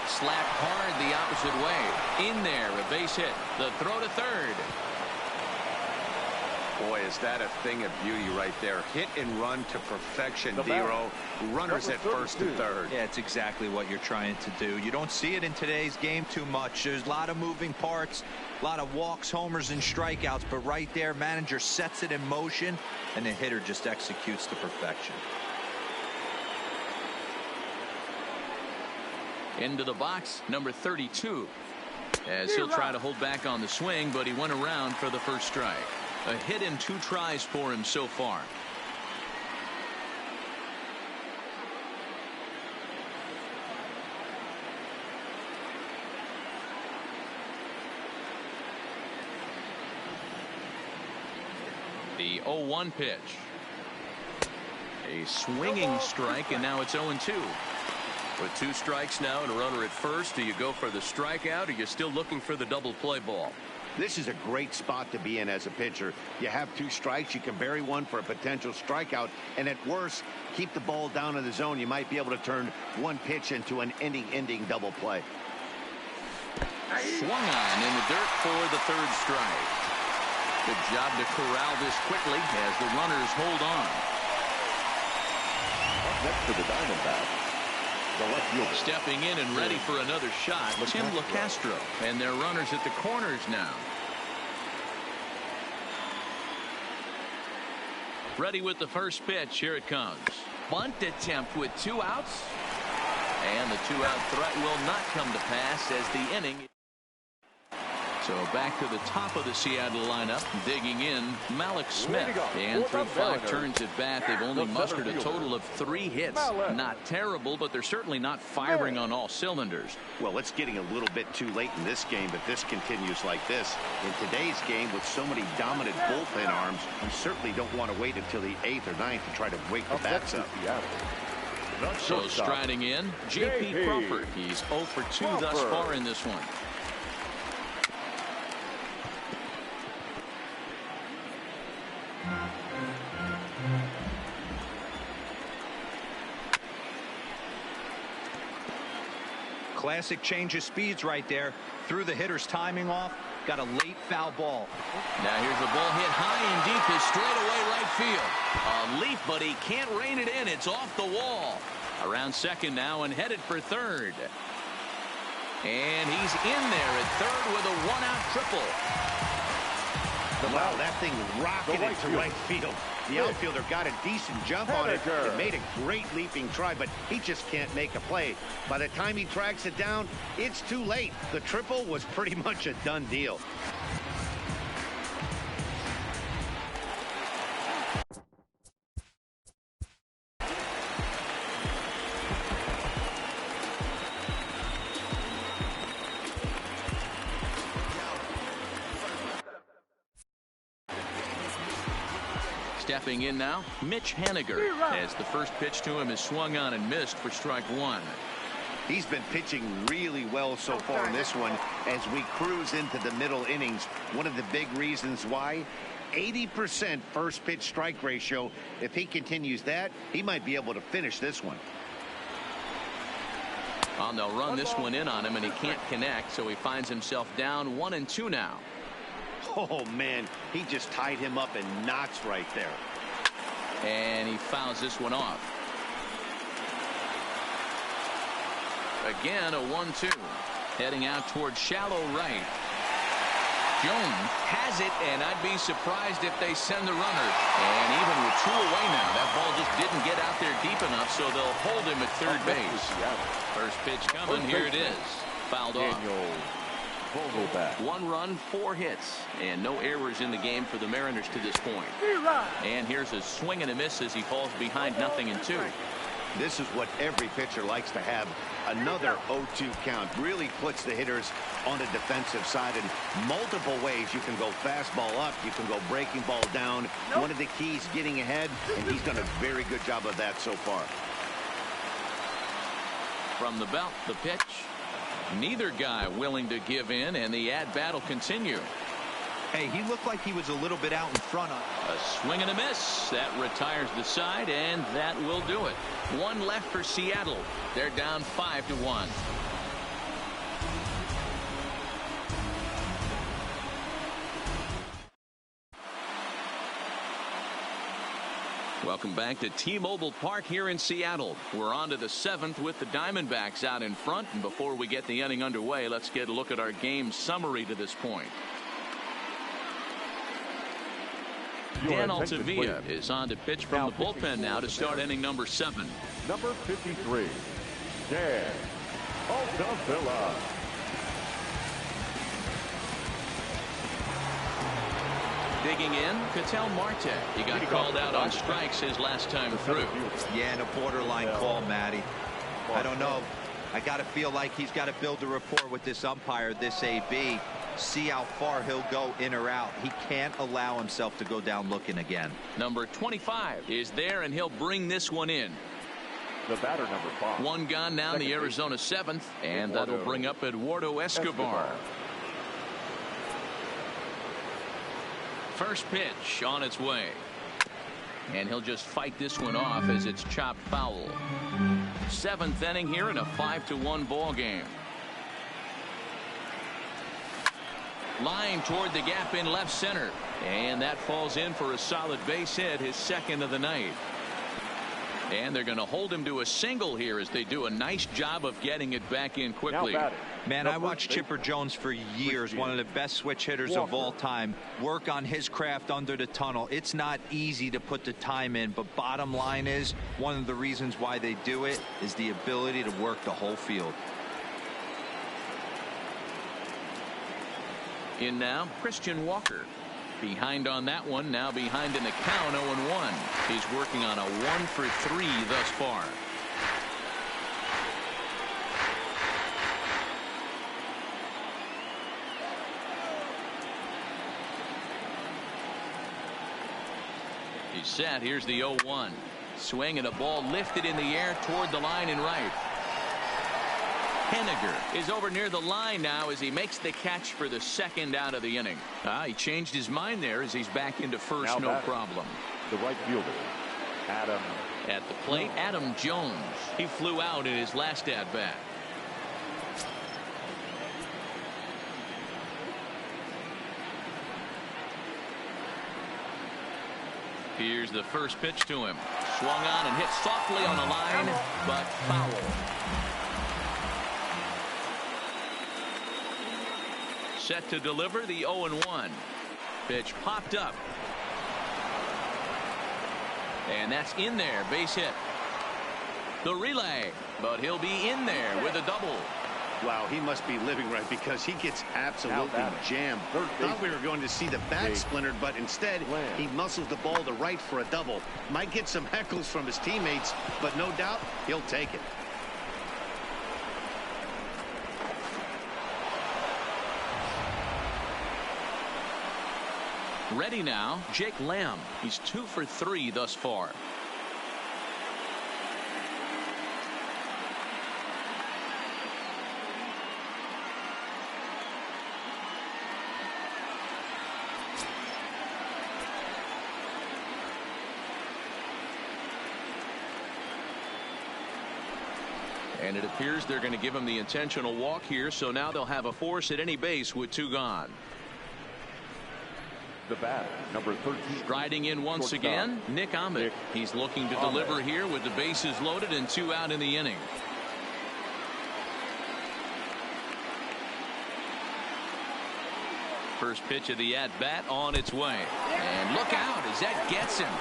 Slapped hard the opposite way. In there, a base hit. The throw to third.
Boy, is that a thing of beauty right there. Hit and run to perfection, Dero. Runners at first and third.
Yeah, it's exactly what you're trying to do. You don't see it in today's game too much. There's a lot of moving parts, a lot of walks, homers, and strikeouts. But right there, manager sets it in motion, and the hitter just executes to perfection.
Into the box, number 32. As he'll try to hold back on the swing, but he went around for the first strike. A hit in 2 tries for him so far. The 0-1 pitch. A swinging strike, and now it's 0-2. With 2 strikes now and a runner at first, do you go for the strikeout, or you're still looking for the double play ball?
This is a great spot to be in as a pitcher. You have 2 strikes. You can bury one for a potential strikeout, and at worst, keep the ball down in the zone. You might be able to turn one pitch into an ending double play.
Swung on in the dirt for the 3rd strike. Good job to corral this quickly as the runners hold on.
Next to the Diamondbacks, the left fielder.
Stepping in and ready for another shot, Tim LeCastro. And their runners at the corners now. Ready with the first pitch. Here it comes. Bunt attempt with 2 outs. And the 2-out threat will not come to pass as the inning. So back to the top of the Seattle lineup, digging in, Malik Smith. And through 5 turns at bat, they've only mustered a total of 3 hits. Not terrible, but they're certainly not firing on all cylinders.
Well, it's getting a little bit too late in this game, but this continues like this. In today's game, with so many dominant bullpen arms, you certainly don't want to wait until the 8th or 9th to try to wake the bats up.
So striding in, J.P. Crawford. He's 0 for 2 thus far in this one.
Classic change of speeds right there. Threw the hitter's timing off. Got a late foul ball.
Now here's a ball hit high and deep to straightaway right field. A leap, but he can't rein it in. It's off the wall. Around second now and headed for third. And he's in there at third with a 1-out triple.
Wow, that thing rocketed to right field. The outfielder got a decent jump on it. It made a great leaping try, but he just can't make a play. By the time he tracks it down, it's too late. The triple was pretty much a done deal.
Stepping in now, Mitch Haniger, as the first pitch to him is swung on and missed for strike 1.
He's been pitching really well so far in this one as we cruise into the middle innings. One of the big reasons why, 80% first pitch strike ratio. If he continues that, he might be able to finish this one.
Well, they'll run this one in on him, and he can't connect, so he finds himself down 1-2 now.
Oh, man, he just tied him up in knots right there.
And he fouls this one off. Again, a 1-2. Heading out towards shallow right. Jones has it, and I'd be surprised if they send the runner. And even with 2 away now, that ball just didn't get out there deep enough, so they'll hold him at third base. First pitch coming. Here it is. Fouled off. 1 run, 4 hits, and no errors in the game for the Mariners to this point. And here's a swing and a miss as he falls behind 0-2.
This is what every pitcher likes to have. Another 0-2 count really puts the hitters on the defensive side in multiple ways. You can go fastball up. You can go breaking ball down. One of the keys, getting ahead, and he's done a very good job of that so far.
From the belt, the pitch. Neither guy willing to give in, and the at-bat will continue.
Hey, he looked like he was a little bit out in front of.
A swing and a miss. That retires the side, and that will do it. One left for Seattle. They're down 5-1. Welcome back to T-Mobile Park here in Seattle. We're on to the 7th with the Diamondbacks out in front. And before we get the inning underway, let's get a look at our game summary to this point. Dan Altavilla is on to pitch from the bullpen now to start inning number 7.
Number 53, Dan Altavilla.
Digging in, Ketel Marte. He got called out on strikes his last time through.
Yeah, and a borderline call, Matty. I don't know. I got to feel like he's got to build a rapport with this umpire, this AB. See how far he'll go in or out. He can't allow himself to go down looking again.
Number 25 is there, and he'll bring this one in.
The batter, number 5.
One gone now in the Arizona 7th, and that'll bring up Eduardo Escobar. First pitch on its way. And he'll just fight this one off as it's chopped foul. 7th inning here in a 5-1 ball game. Line toward the gap in left center. And that falls in for a solid base hit, his second of the night. And they're going to hold him to a single here as they do a nice job of getting it back in quickly.
Man, I watched Chipper Jones for years, one of the best switch hitters of all time. Work on his craft under the tunnel. It's not easy to put the time in, but bottom line is, one of the reasons why they do it is the ability to work the whole field.
In now, Christian Walker. Behind on that one, now behind in the count, 0-1. He's working on a 1-for-3 thus far. He's set. Here's the 0-1. Swing and a ball lifted in the air toward the line and right. Henniger is over near the line now as he makes the catch for the second out of the inning. He changed his mind there as he's back into first, no problem.
The right fielder, Adam.
At the plate, Adam Jones. He flew out in his last at bat. Here's the first pitch to him. Swung on and hit softly on the line, but foul. Set to deliver the 0-1. Pitch popped up. And that's in there. Base hit. The relay. But he'll be in there with a double.
Wow, he must be living right because he gets absolutely jammed. Thought we were going to see the bat splintered, but instead he muscles the ball to right for a double. Might get some heckles from his teammates, but no doubt he'll take it.
Ready now, Jake Lamb. He's 2 for 3 thus far. And it appears they're going to give him the intentional walk here, so now they'll have a force at any base with 2 gone.
The bat, number 13.
Striding in once again, Nick Ahmed. He's looking to deliver here with the bases loaded and 2 out in the inning. First pitch of the at-bat on its way. And look out as that gets him.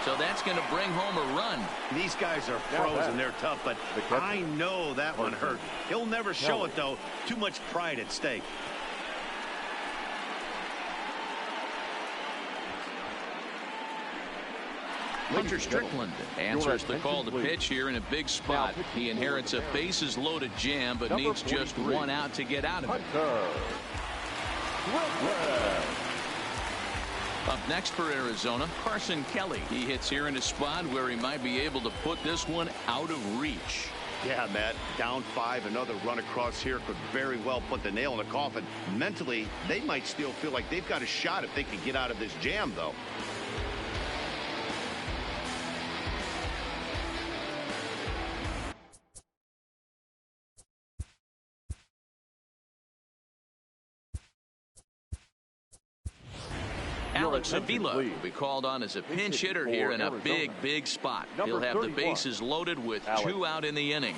So that's going to bring home a run.
These guys are pros and they're tough, but I know that one hurt. He'll never show it, though. Too much pride at stake.
Hunter Strickland answers the call to pitch here in a big spot. He inherits a bases loaded jam, but needs just one out to get out of it. Up next for Arizona, Carson Kelly. He hits here in a spot where he might be able to put this one out of reach.
Yeah, Matt, down 5, another run across here could very well put the nail in the coffin. Mentally, they might still feel like they've got a shot if they could get out of this jam, though.
Alex Avila will be called on as a pinch hitter here in a big spot. He'll have the bases loaded with 2 out in the inning.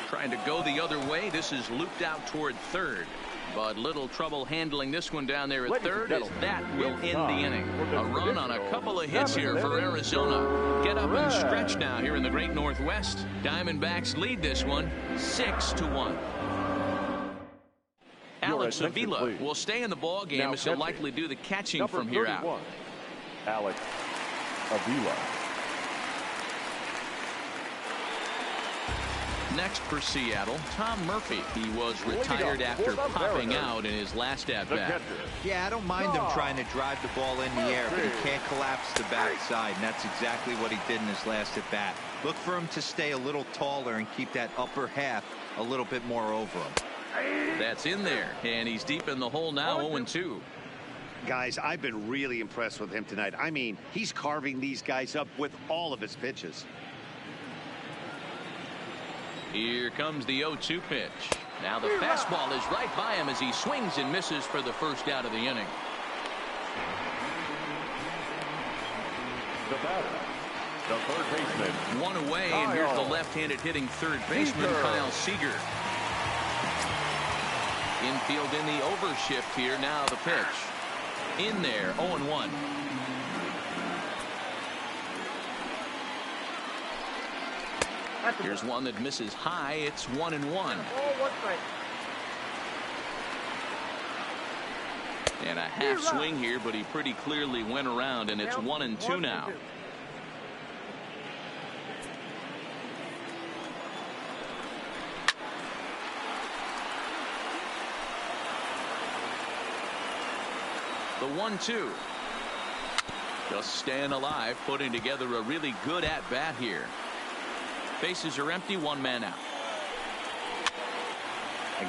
Trying to go the other way. This is looped out toward third. But little trouble handling this one down there at third, as that will end the inning. A run on a couple of hits here for Arizona. Get up and stretch now here in the great Northwest. Diamondbacks lead this one 6-1. Alex Avila will stay in the ball game as he'll likely do the catching from here out.
Alex Avila.
Next for Seattle, Tom Murphy. He was retired after popping out in his last at-bat.
Yeah, I don't mind him trying to drive the ball in the air, but he can't collapse the backside, and that's exactly what he did in his last at-bat. Look for him to stay a little taller and keep that upper half a little bit more over him.
That's in there, and he's deep in the hole now, 0-2.
Guys, I've been really impressed with him tonight. I mean, he's carving these guys up with all of his pitches.
Here comes the 0-2 pitch. Now the fastball is right by him as he swings and misses for the first out of the inning.
The batter, the third baseman.
One away, and here's the left-handed hitting third baseman, Kyle Seager. Infield in the overshift here. Now the pitch. In there, 0-1. Here's one that misses high. It's 1-1. And a half swing here, but he pretty clearly went around, and it's 1-2 now. The 1-2. Just staying alive, putting together a really good at-bat here. Bases are empty, 1 man out.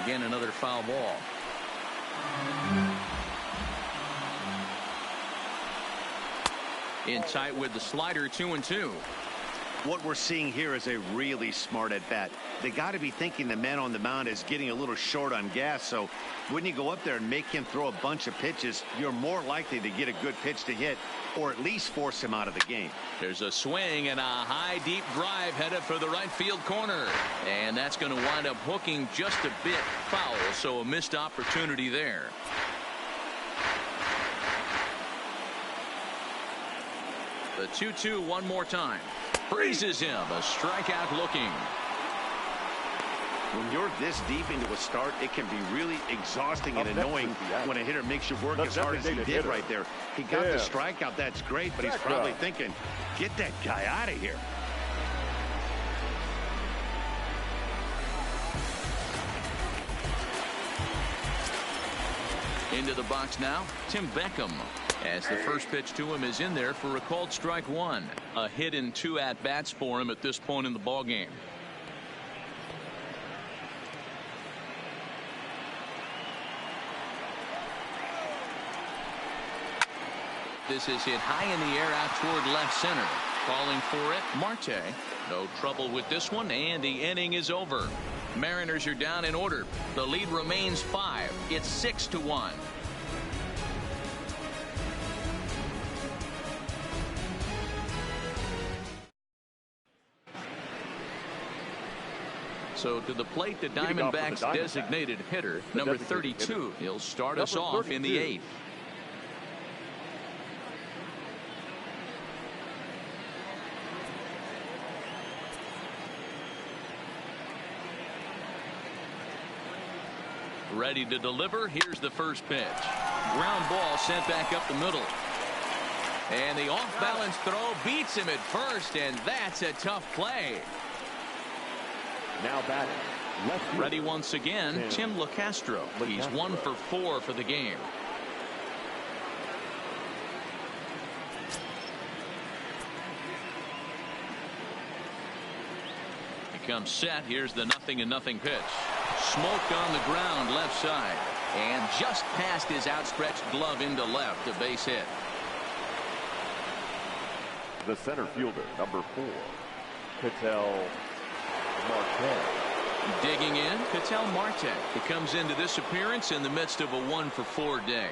Again, another foul ball. In tight with the slider, 2-2.
What we're seeing here is a really smart at bat. They got to be thinking the man on the mound is getting a little short on gas, so when you go up there and make him throw a bunch of pitches, you're more likely to get a good pitch to hit, or at least force him out of the game.
There's a swing and a high deep drive headed for the right field corner, and that's going to wind up hooking just a bit foul, so a missed opportunity there. The 2-2 one more time. Freezes him. A strikeout looking.
When you're this deep into a start, it can be really exhausting and annoying when a hitter makes you work as hard as he did right there. He got the strikeout. That's great, but he's probably thinking, get that guy out of here.
Into the box now, Tim Beckham. As the first pitch to him is in there for a called strike 1. A hit in 2 at-bats for him at this point in the ball game. This is hit high in the air out toward left center. Calling for it, Marte. No trouble with this one, and the inning is over. Mariners are down in order. The lead remains 5. It's 6-1. So to the plate, the Diamondbacks designated hitter, number 32. He'll start us off in the 8th. Ready to deliver. Here's the first pitch. Ground ball sent back up the middle. And the off-balance throw beats him at first, and that's a tough play.
Now batting.
Ready once again, Tim LeCastro. He's 1 for 4 for the game. He comes set. Here's the 0-0 pitch. Smoked on the ground left side. And just past his outstretched glove into left, a base hit.
The center fielder, number 4, Ketel Marte.
Digging in, Ketel Marte. He comes into this appearance in the midst of a 1 for 4 day.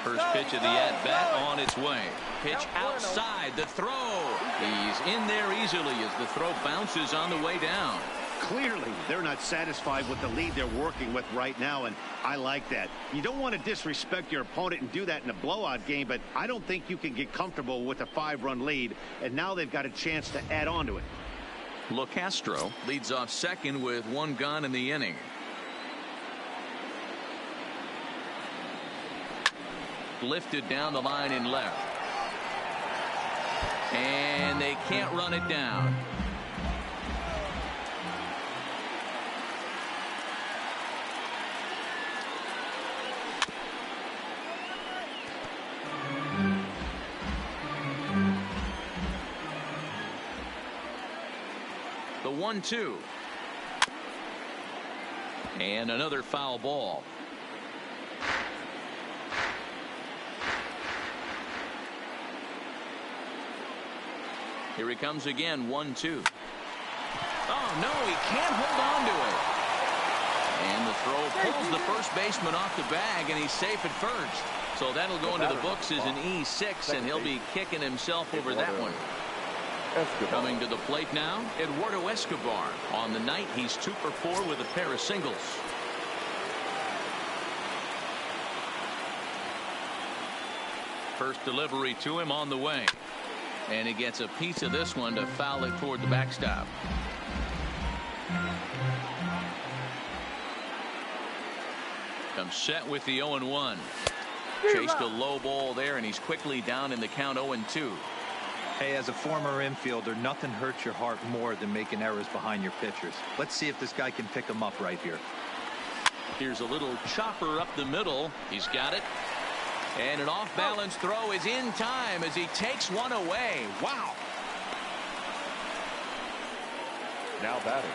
First pitch of the at-bat on its way. Pitch outside the throw. He's in there easily as the throw bounces on the way down.
Clearly, they're not satisfied with the lead they're working with right now, and I like that. You don't want to disrespect your opponent and do that in a blowout game, but I don't think you can get comfortable with a 5-run lead, and now they've got a chance to add on to it.
LeCastro leads off second with 1 gone in the inning. Lifted down the line in left. And they can't run it down. The 1-2. And another foul ball. Here he comes again, 1-2. Oh, no, he can't hold on to it. And the throw pulls the first baseman off the bag, and he's safe at first. So that'll go into the books as an E6, and he'll be kicking himself over that one. Coming to the plate now, Eduardo Escobar. On the night, he's 2 for 4 with a pair of singles. First delivery to him on the way. And he gets a piece of this one to foul it toward the backstop. Comes set with the 0-1. Chased a low ball there, and he's quickly down in the count 0-2.
Hey, as a former infielder, nothing hurts your heart more than making errors behind your pitchers. Let's see if this guy can pick them up right here.
Here's a little chopper up the middle. He's got it. And an off-balance throw is in time as he takes one away. Wow.
Now batting.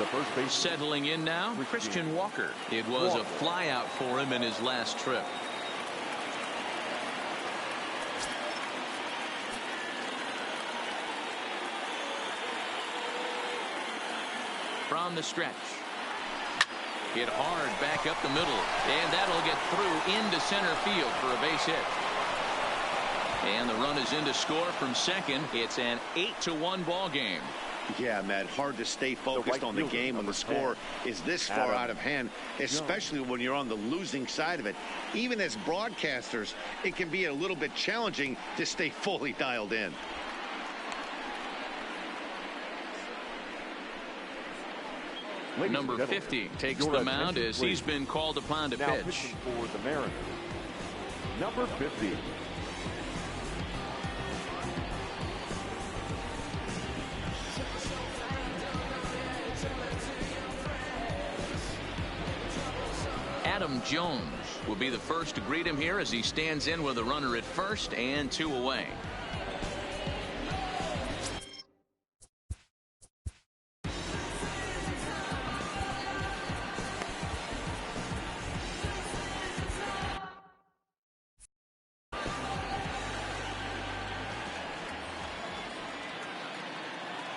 The first base.
Settling in now, Christian Walker. It was a flyout for him in his last trip. From the stretch. Hit hard back up the middle, and that'll get through into center field for a base hit. And the run is in to score from second. It's an 8-1 ball game.
Yeah, Matt, hard to stay focused on the game when the score is this far out of hand, especially when you're on the losing side of it. Even as broadcasters, it can be a little bit challenging to stay fully dialed in.
Number 50 takes the mound as he's been called upon to
now
pitch.
For the Mariners, number 50.
Adam Jones will be the first to greet him here as he stands in with a runner at first and 2 away.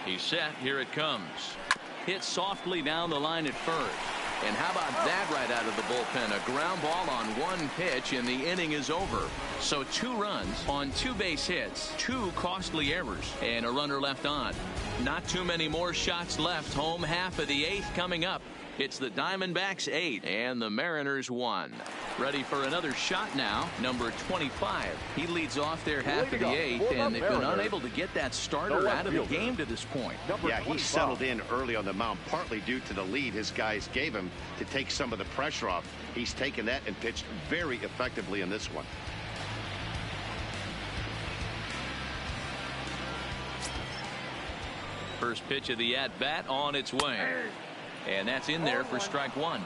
He's set. Here it comes. Hit softly down the line at first. And how about that right out of the bullpen? A ground ball on 1 pitch, and the inning is over. So 2 runs on 2 base hits, 2 costly errors, and a runner left on. Not too many more shots left. Home half of the 8th coming up. It's the Diamondbacks 8 and the Mariners 1. Ready for another shot now. Number 25. He leads off their half of the 8th, and they've been unable to get that starter out of the game to this point.
Yeah, he settled in early on the mound, partly due to the lead his guys gave him to take some of the pressure off. He's taken that and pitched very effectively in this one.
First pitch of the at-bat on its way. And that's in there for strike one.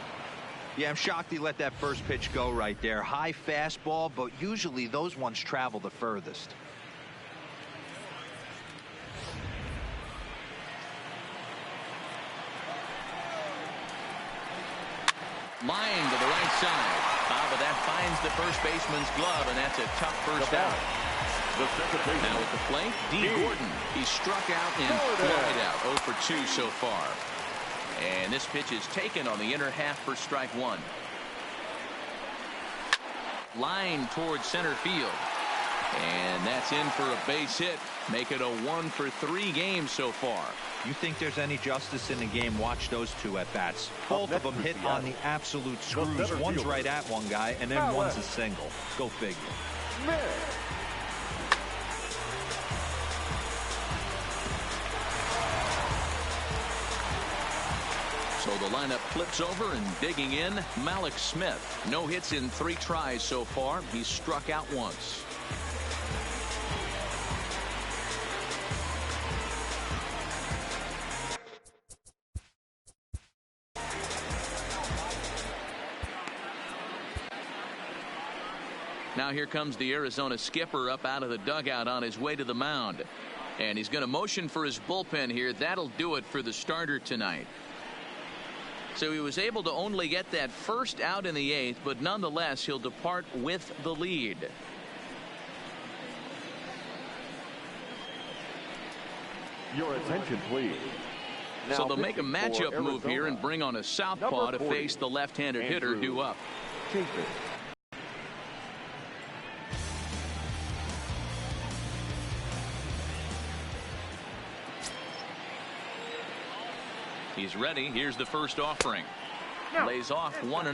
Yeah, I'm shocked he let that first pitch go right there. High fastball, but usually those ones travel the furthest.
Line to the right side. But that finds the first baseman's glove, and that's a tough first out. Now at the plate, D. Gordon. He struck out and flied out. 0 for 2 so far. And this pitch is taken on the inner half for strike one. Line towards center field. And that's in for a base hit. Make it a 1 for 3 game so far.
You think there's any justice in the game? Watch those two at bats. Both of them hit on the absolute screws. One's right at one guy, and then one's a single. Go figure.
So the lineup flips over, and digging in, Malik Smith. No hits in 3 tries so far. He's struck out once. Now here comes the Arizona skipper up out of the dugout on his way to the mound. And he's going to motion for his bullpen here. That'll do it for the starter tonight. So he was able to only get that first out in the 8th, but nonetheless he'll depart with the lead.
Your attention, please.
So they'll make a matchup move here and bring on a southpaw to face the left-handed hitter due up. He's ready. Here's the first offering. Lays off 1-0.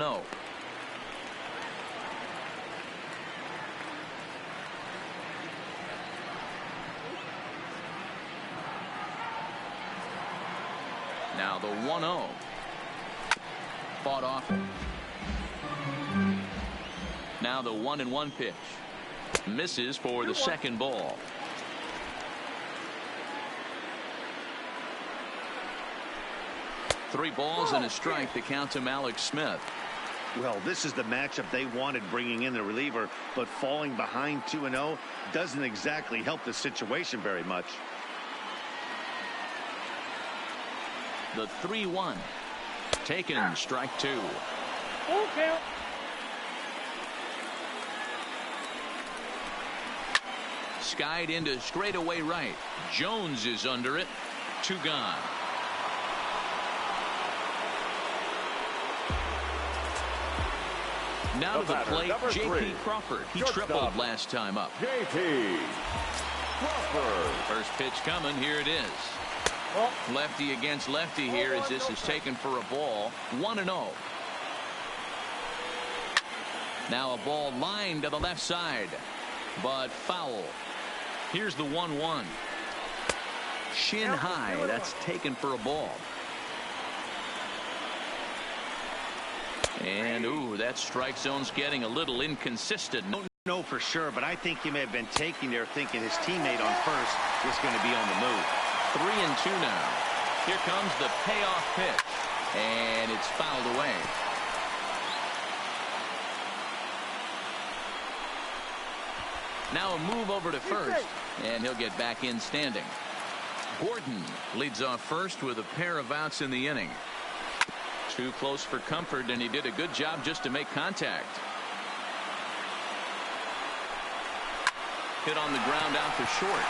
Now the 1-0. Fought off. Now the 1-1 pitch. Misses for the second ball. Three balls and a strike to count to Malik Smith.
Well, this is the matchup they wanted, bringing in the reliever, but falling behind 2-0 doesn't exactly help the situation very much.
The 3-1. Taken, strike 2.
Full count.
Skied into straightaway right. Jones is under it. 2 gone. Now to the plate, J.P. Crawford. He tripled last time up.
J.P. Crawford.
First pitch coming. Here it is. Lefty against lefty here as this is taken for a ball. 1-0. Now a ball lined to the left side, but foul. Here's the 1-1. Shin high. That's taken for a ball. And ooh, that strike zone's getting a little inconsistent.
Don't know for sure, but I think he may have been taking there thinking his teammate on first was going to be on the move.
3-2 now. Here comes the payoff pitch, and it's fouled away. Now a move over to first, and he'll get back in standing. Gordon leads off first with a pair of outs in the inning. Too close for comfort, and he did a good job just to make contact. Hit on the ground out to short.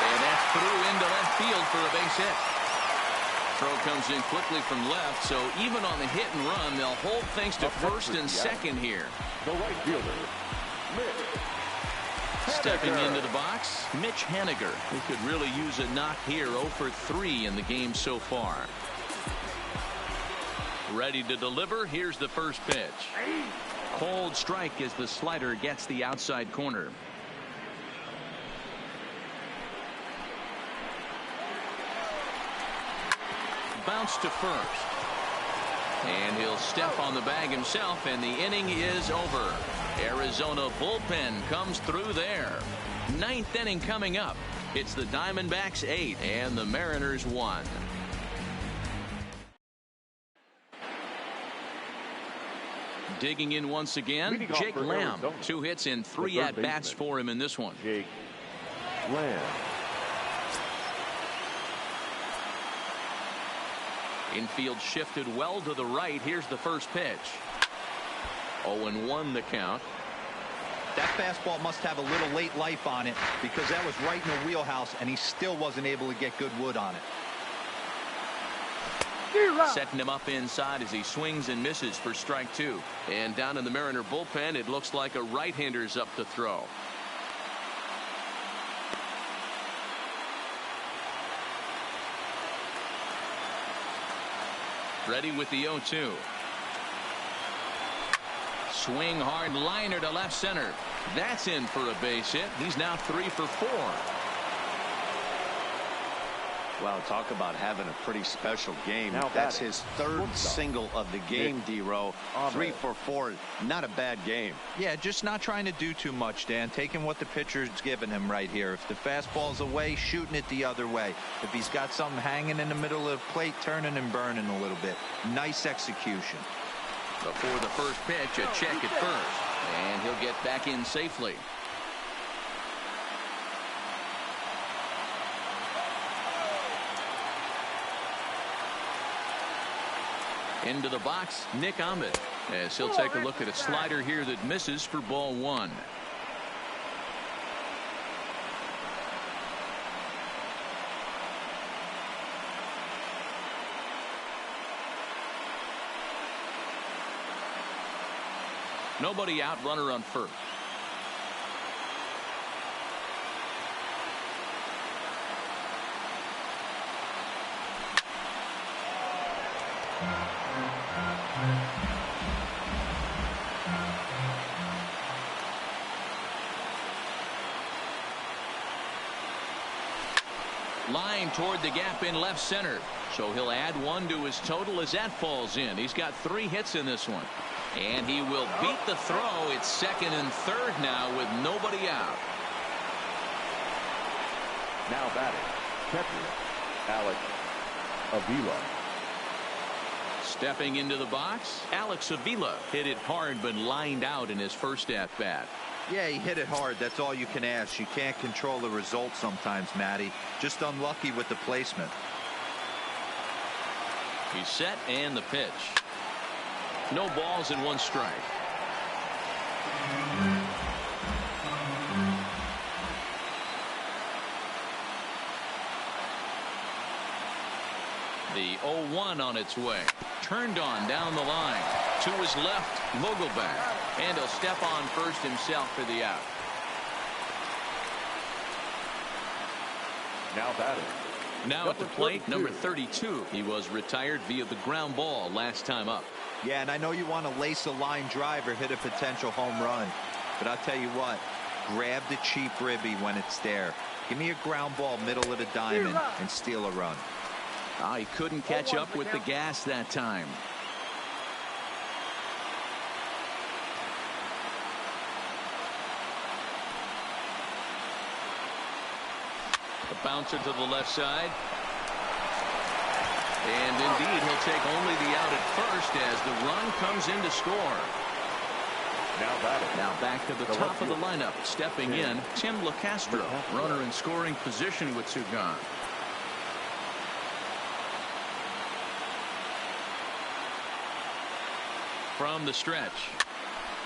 And that's through into left field for a base hit. Throw comes in quickly from left, so even on the hit and run, they'll hold things to first and second here.
The right fielder, Mitch.
Stepping into the box, Mitch Haniger, who could really use a knock here. 0 for 3 in the game so far. Ready to deliver. Here's the first pitch. Cold strike as the slider gets the outside corner. Bounce to first. And he'll step on the bag himself, and the inning is over. Arizona bullpen comes through there. Ninth inning coming up. It's the Diamondbacks 8 and the Mariners 1. Digging in once again, Jake Lamb. 2 hits and 3 at-bats for him in this one.
Jake Lamb.
Infield shifted well to the right. Here's the first pitch. 0-1 the count.
That fastball must have a little late life on it because that was right in the wheelhouse, and he still wasn't able to get good wood on it.
Setting him up inside as he swings and misses for strike 2. And down in the Mariner bullpen, it looks like a right-hander's up to throw. Ready with the 0-2. Swing hard liner to left center. That's in for a base hit. He's now 3 for 4.
Well, talk about having a pretty special game.
Now
That's
batting.
his third single of the game, D-Row. 3 for 4. Not a bad game.
Yeah, just not trying to do too much, Dan. Taking what the pitcher's given him right here. If the fastball's away, shooting it the other way. If he's got something hanging in the middle of the plate, turning and burning a little bit. Nice execution.
Before the first pitch, a check at first. And he'll get back in safely. Into the box, Nick Ahmed, as he'll take a look at a slider here that misses for ball 1. Nobody out, runner on first. Line toward the gap in left center. So he'll add 1 to his total as that falls in. He's got 3 hits in this one. And he will beat the throw. It's second and third now with nobody out.
Now batting, catcher Alex Avila.
Stepping into the box, Alex Avila hit it hard but lined out in his first at bat.
Yeah, he hit it hard. That's all you can ask. You can't control the result sometimes, Matty. Just unlucky with the placement.
He's set and the pitch. No balls and 1 strike. The 0-1 on its way. Turned on down the line. To his left, Vogelbach. And he'll step on first himself for the out.
Now batting.
Now at the plate, number 32. He was retired via the ground ball last time up.
Yeah, and I know you want to lace a line drive or hit a potential home run. But I'll tell you what, grab the cheap ribby when it's there. Give me a ground ball middle of the diamond and steal a run.
Oh, he couldn't catch up with the gas that time. The bouncer to the left side. And indeed, he'll take only the out at first as the run comes in to score. Now back to the top of the lineup. Stepping in, Tim LeCastro. Runner in scoring position with 2 gone. From the stretch.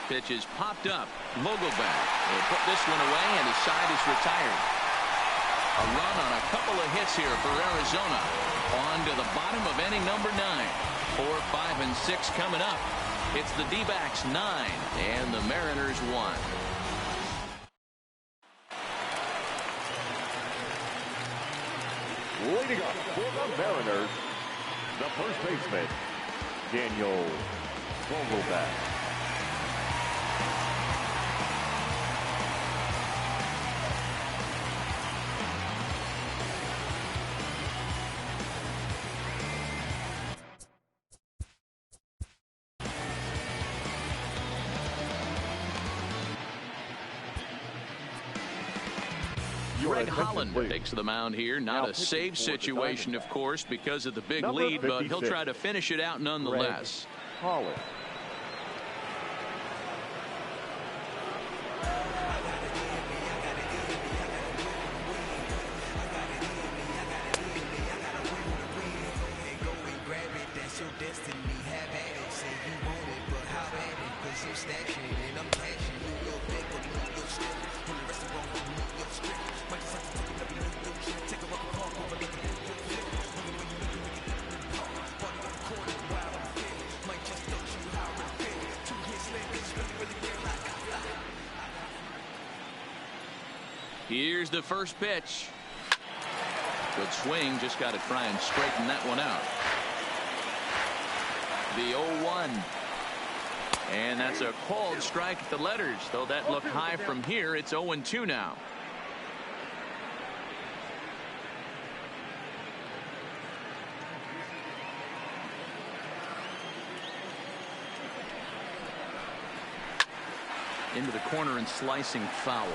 Pitch is popped up. Vogelbach will put this one away, and his side is retired. A run on a couple of hits here for Arizona. On to the bottom of inning number 9. 4, 5, and 6 coming up. It's the D-backs 9 and the Mariners 1.
Leading up for the Mariners, the first baseman, Daniel Vogelbach.
Greg Holland takes the mound here. Not a save situation, of course, because of the big lead, but he'll try to finish it out nonetheless.
Holland.
Here's the first pitch. Good swing. Just got to try and straighten that one out. The 0-1. And that's a called strike at the letters. Though that looked high from here, it's 0-2 now. Into the corner and slicing foul.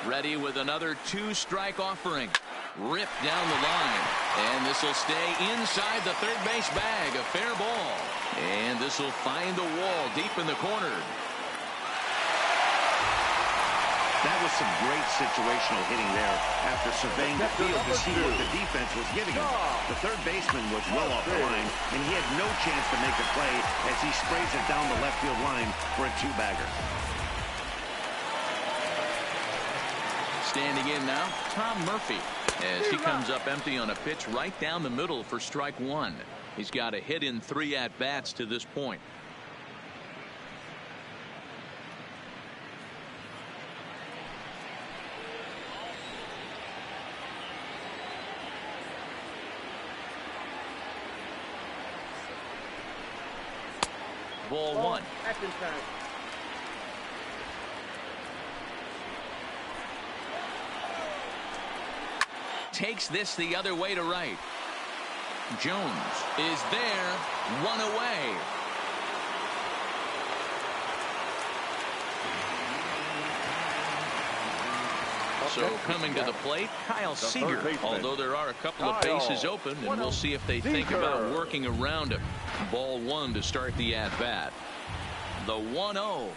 Ready with another 2-strike offering. Ripped down the line. And this will stay inside the third base bag. A fair ball. And this will find the wall deep in the corner.
That was some great situational hitting there after surveying the field to see what the defense was giving him. The third baseman was well off the line, and he had no chance to make a play as he sprays it down the left field line for a 2-bagger.
Standing in now, Tom Murphy, as he comes up empty on a pitch right down the middle for strike 1. He's got a hit in 3 at-bats to this point. Ball 1.
Action time.
Takes this the other way to right. Jones is there. 1 away. So coming to the plate, Kyle Seager, although there are a couple of bases open, and we'll see if they think about working around him. Ball 1 to start the at-bat. The 1-0.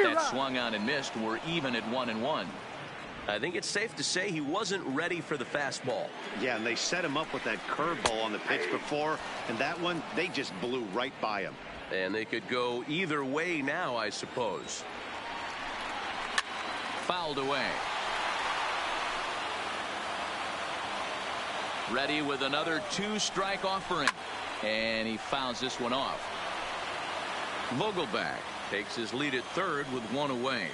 That swung on and missed. We're even at 1-1.
I think it's safe to say he wasn't ready for the fastball.
Yeah, and they set him up with that curveball on the pitch before, and that one, they just blew right by him.
And they could go either way now, I suppose.
Fouled away. Ready with another 2-strike offering. And he fouls this one off. Vogelbach takes his lead at third with 1 away.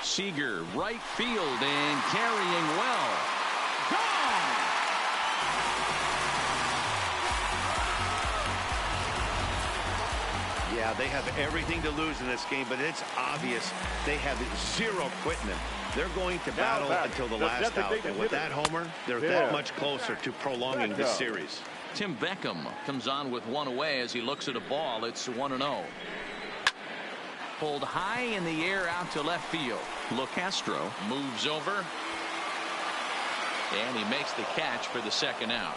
Seager, right field, and carrying well. Gone!
Yeah, they have everything to lose in this game, but it's obvious they have zero quitting them. They're going to battle until the last out. And with that homer, they're that much closer to prolonging this series.
Tim Beckham comes on with 1 away as he looks at a ball. It's 1-0. Pulled high in the air out to left field. LeCastro moves over. And he makes the catch for the second out.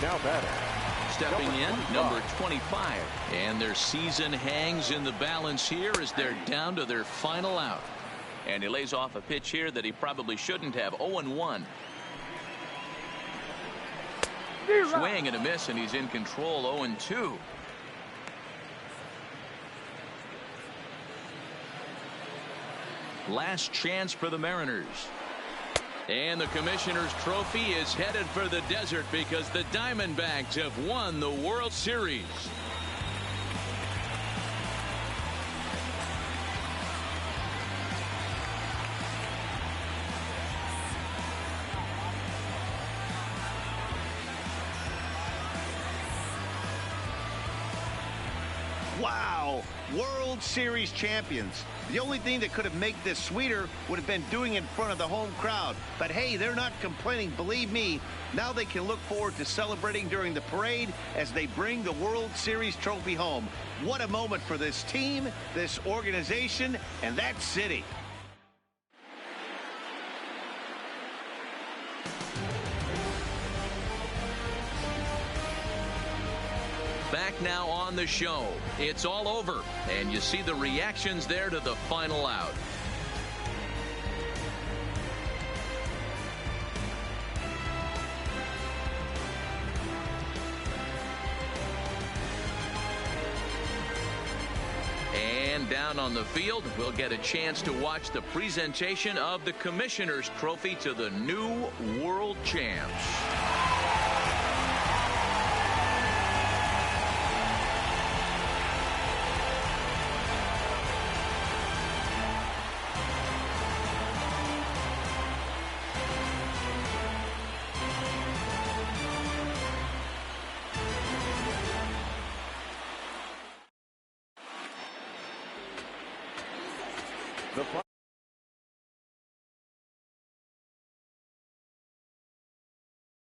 Now batting.
Stepping in, number 25. And their season hangs in the balance here as they're down to their final out. And he lays off a pitch here that he probably shouldn't have. 0-1. Swing and a miss, and he's in control. 0-2. Last chance for the Mariners. And the Commissioner's Trophy is headed for the desert because the Diamondbacks have won the World Series.
Wow, World Series champions. The only thing that could have made this sweeter would have been doing it in front of the home crowd. But hey, they're not complaining, believe me. Now they can look forward to celebrating during the parade as they bring the World Series trophy home. What a moment for this team, this organization, and that city.
Back now on the show. It's all over, and you see the reactions there to the final out. And down on the field, we'll get a chance to watch the presentation of the Commissioner's Trophy to the new world champs.
The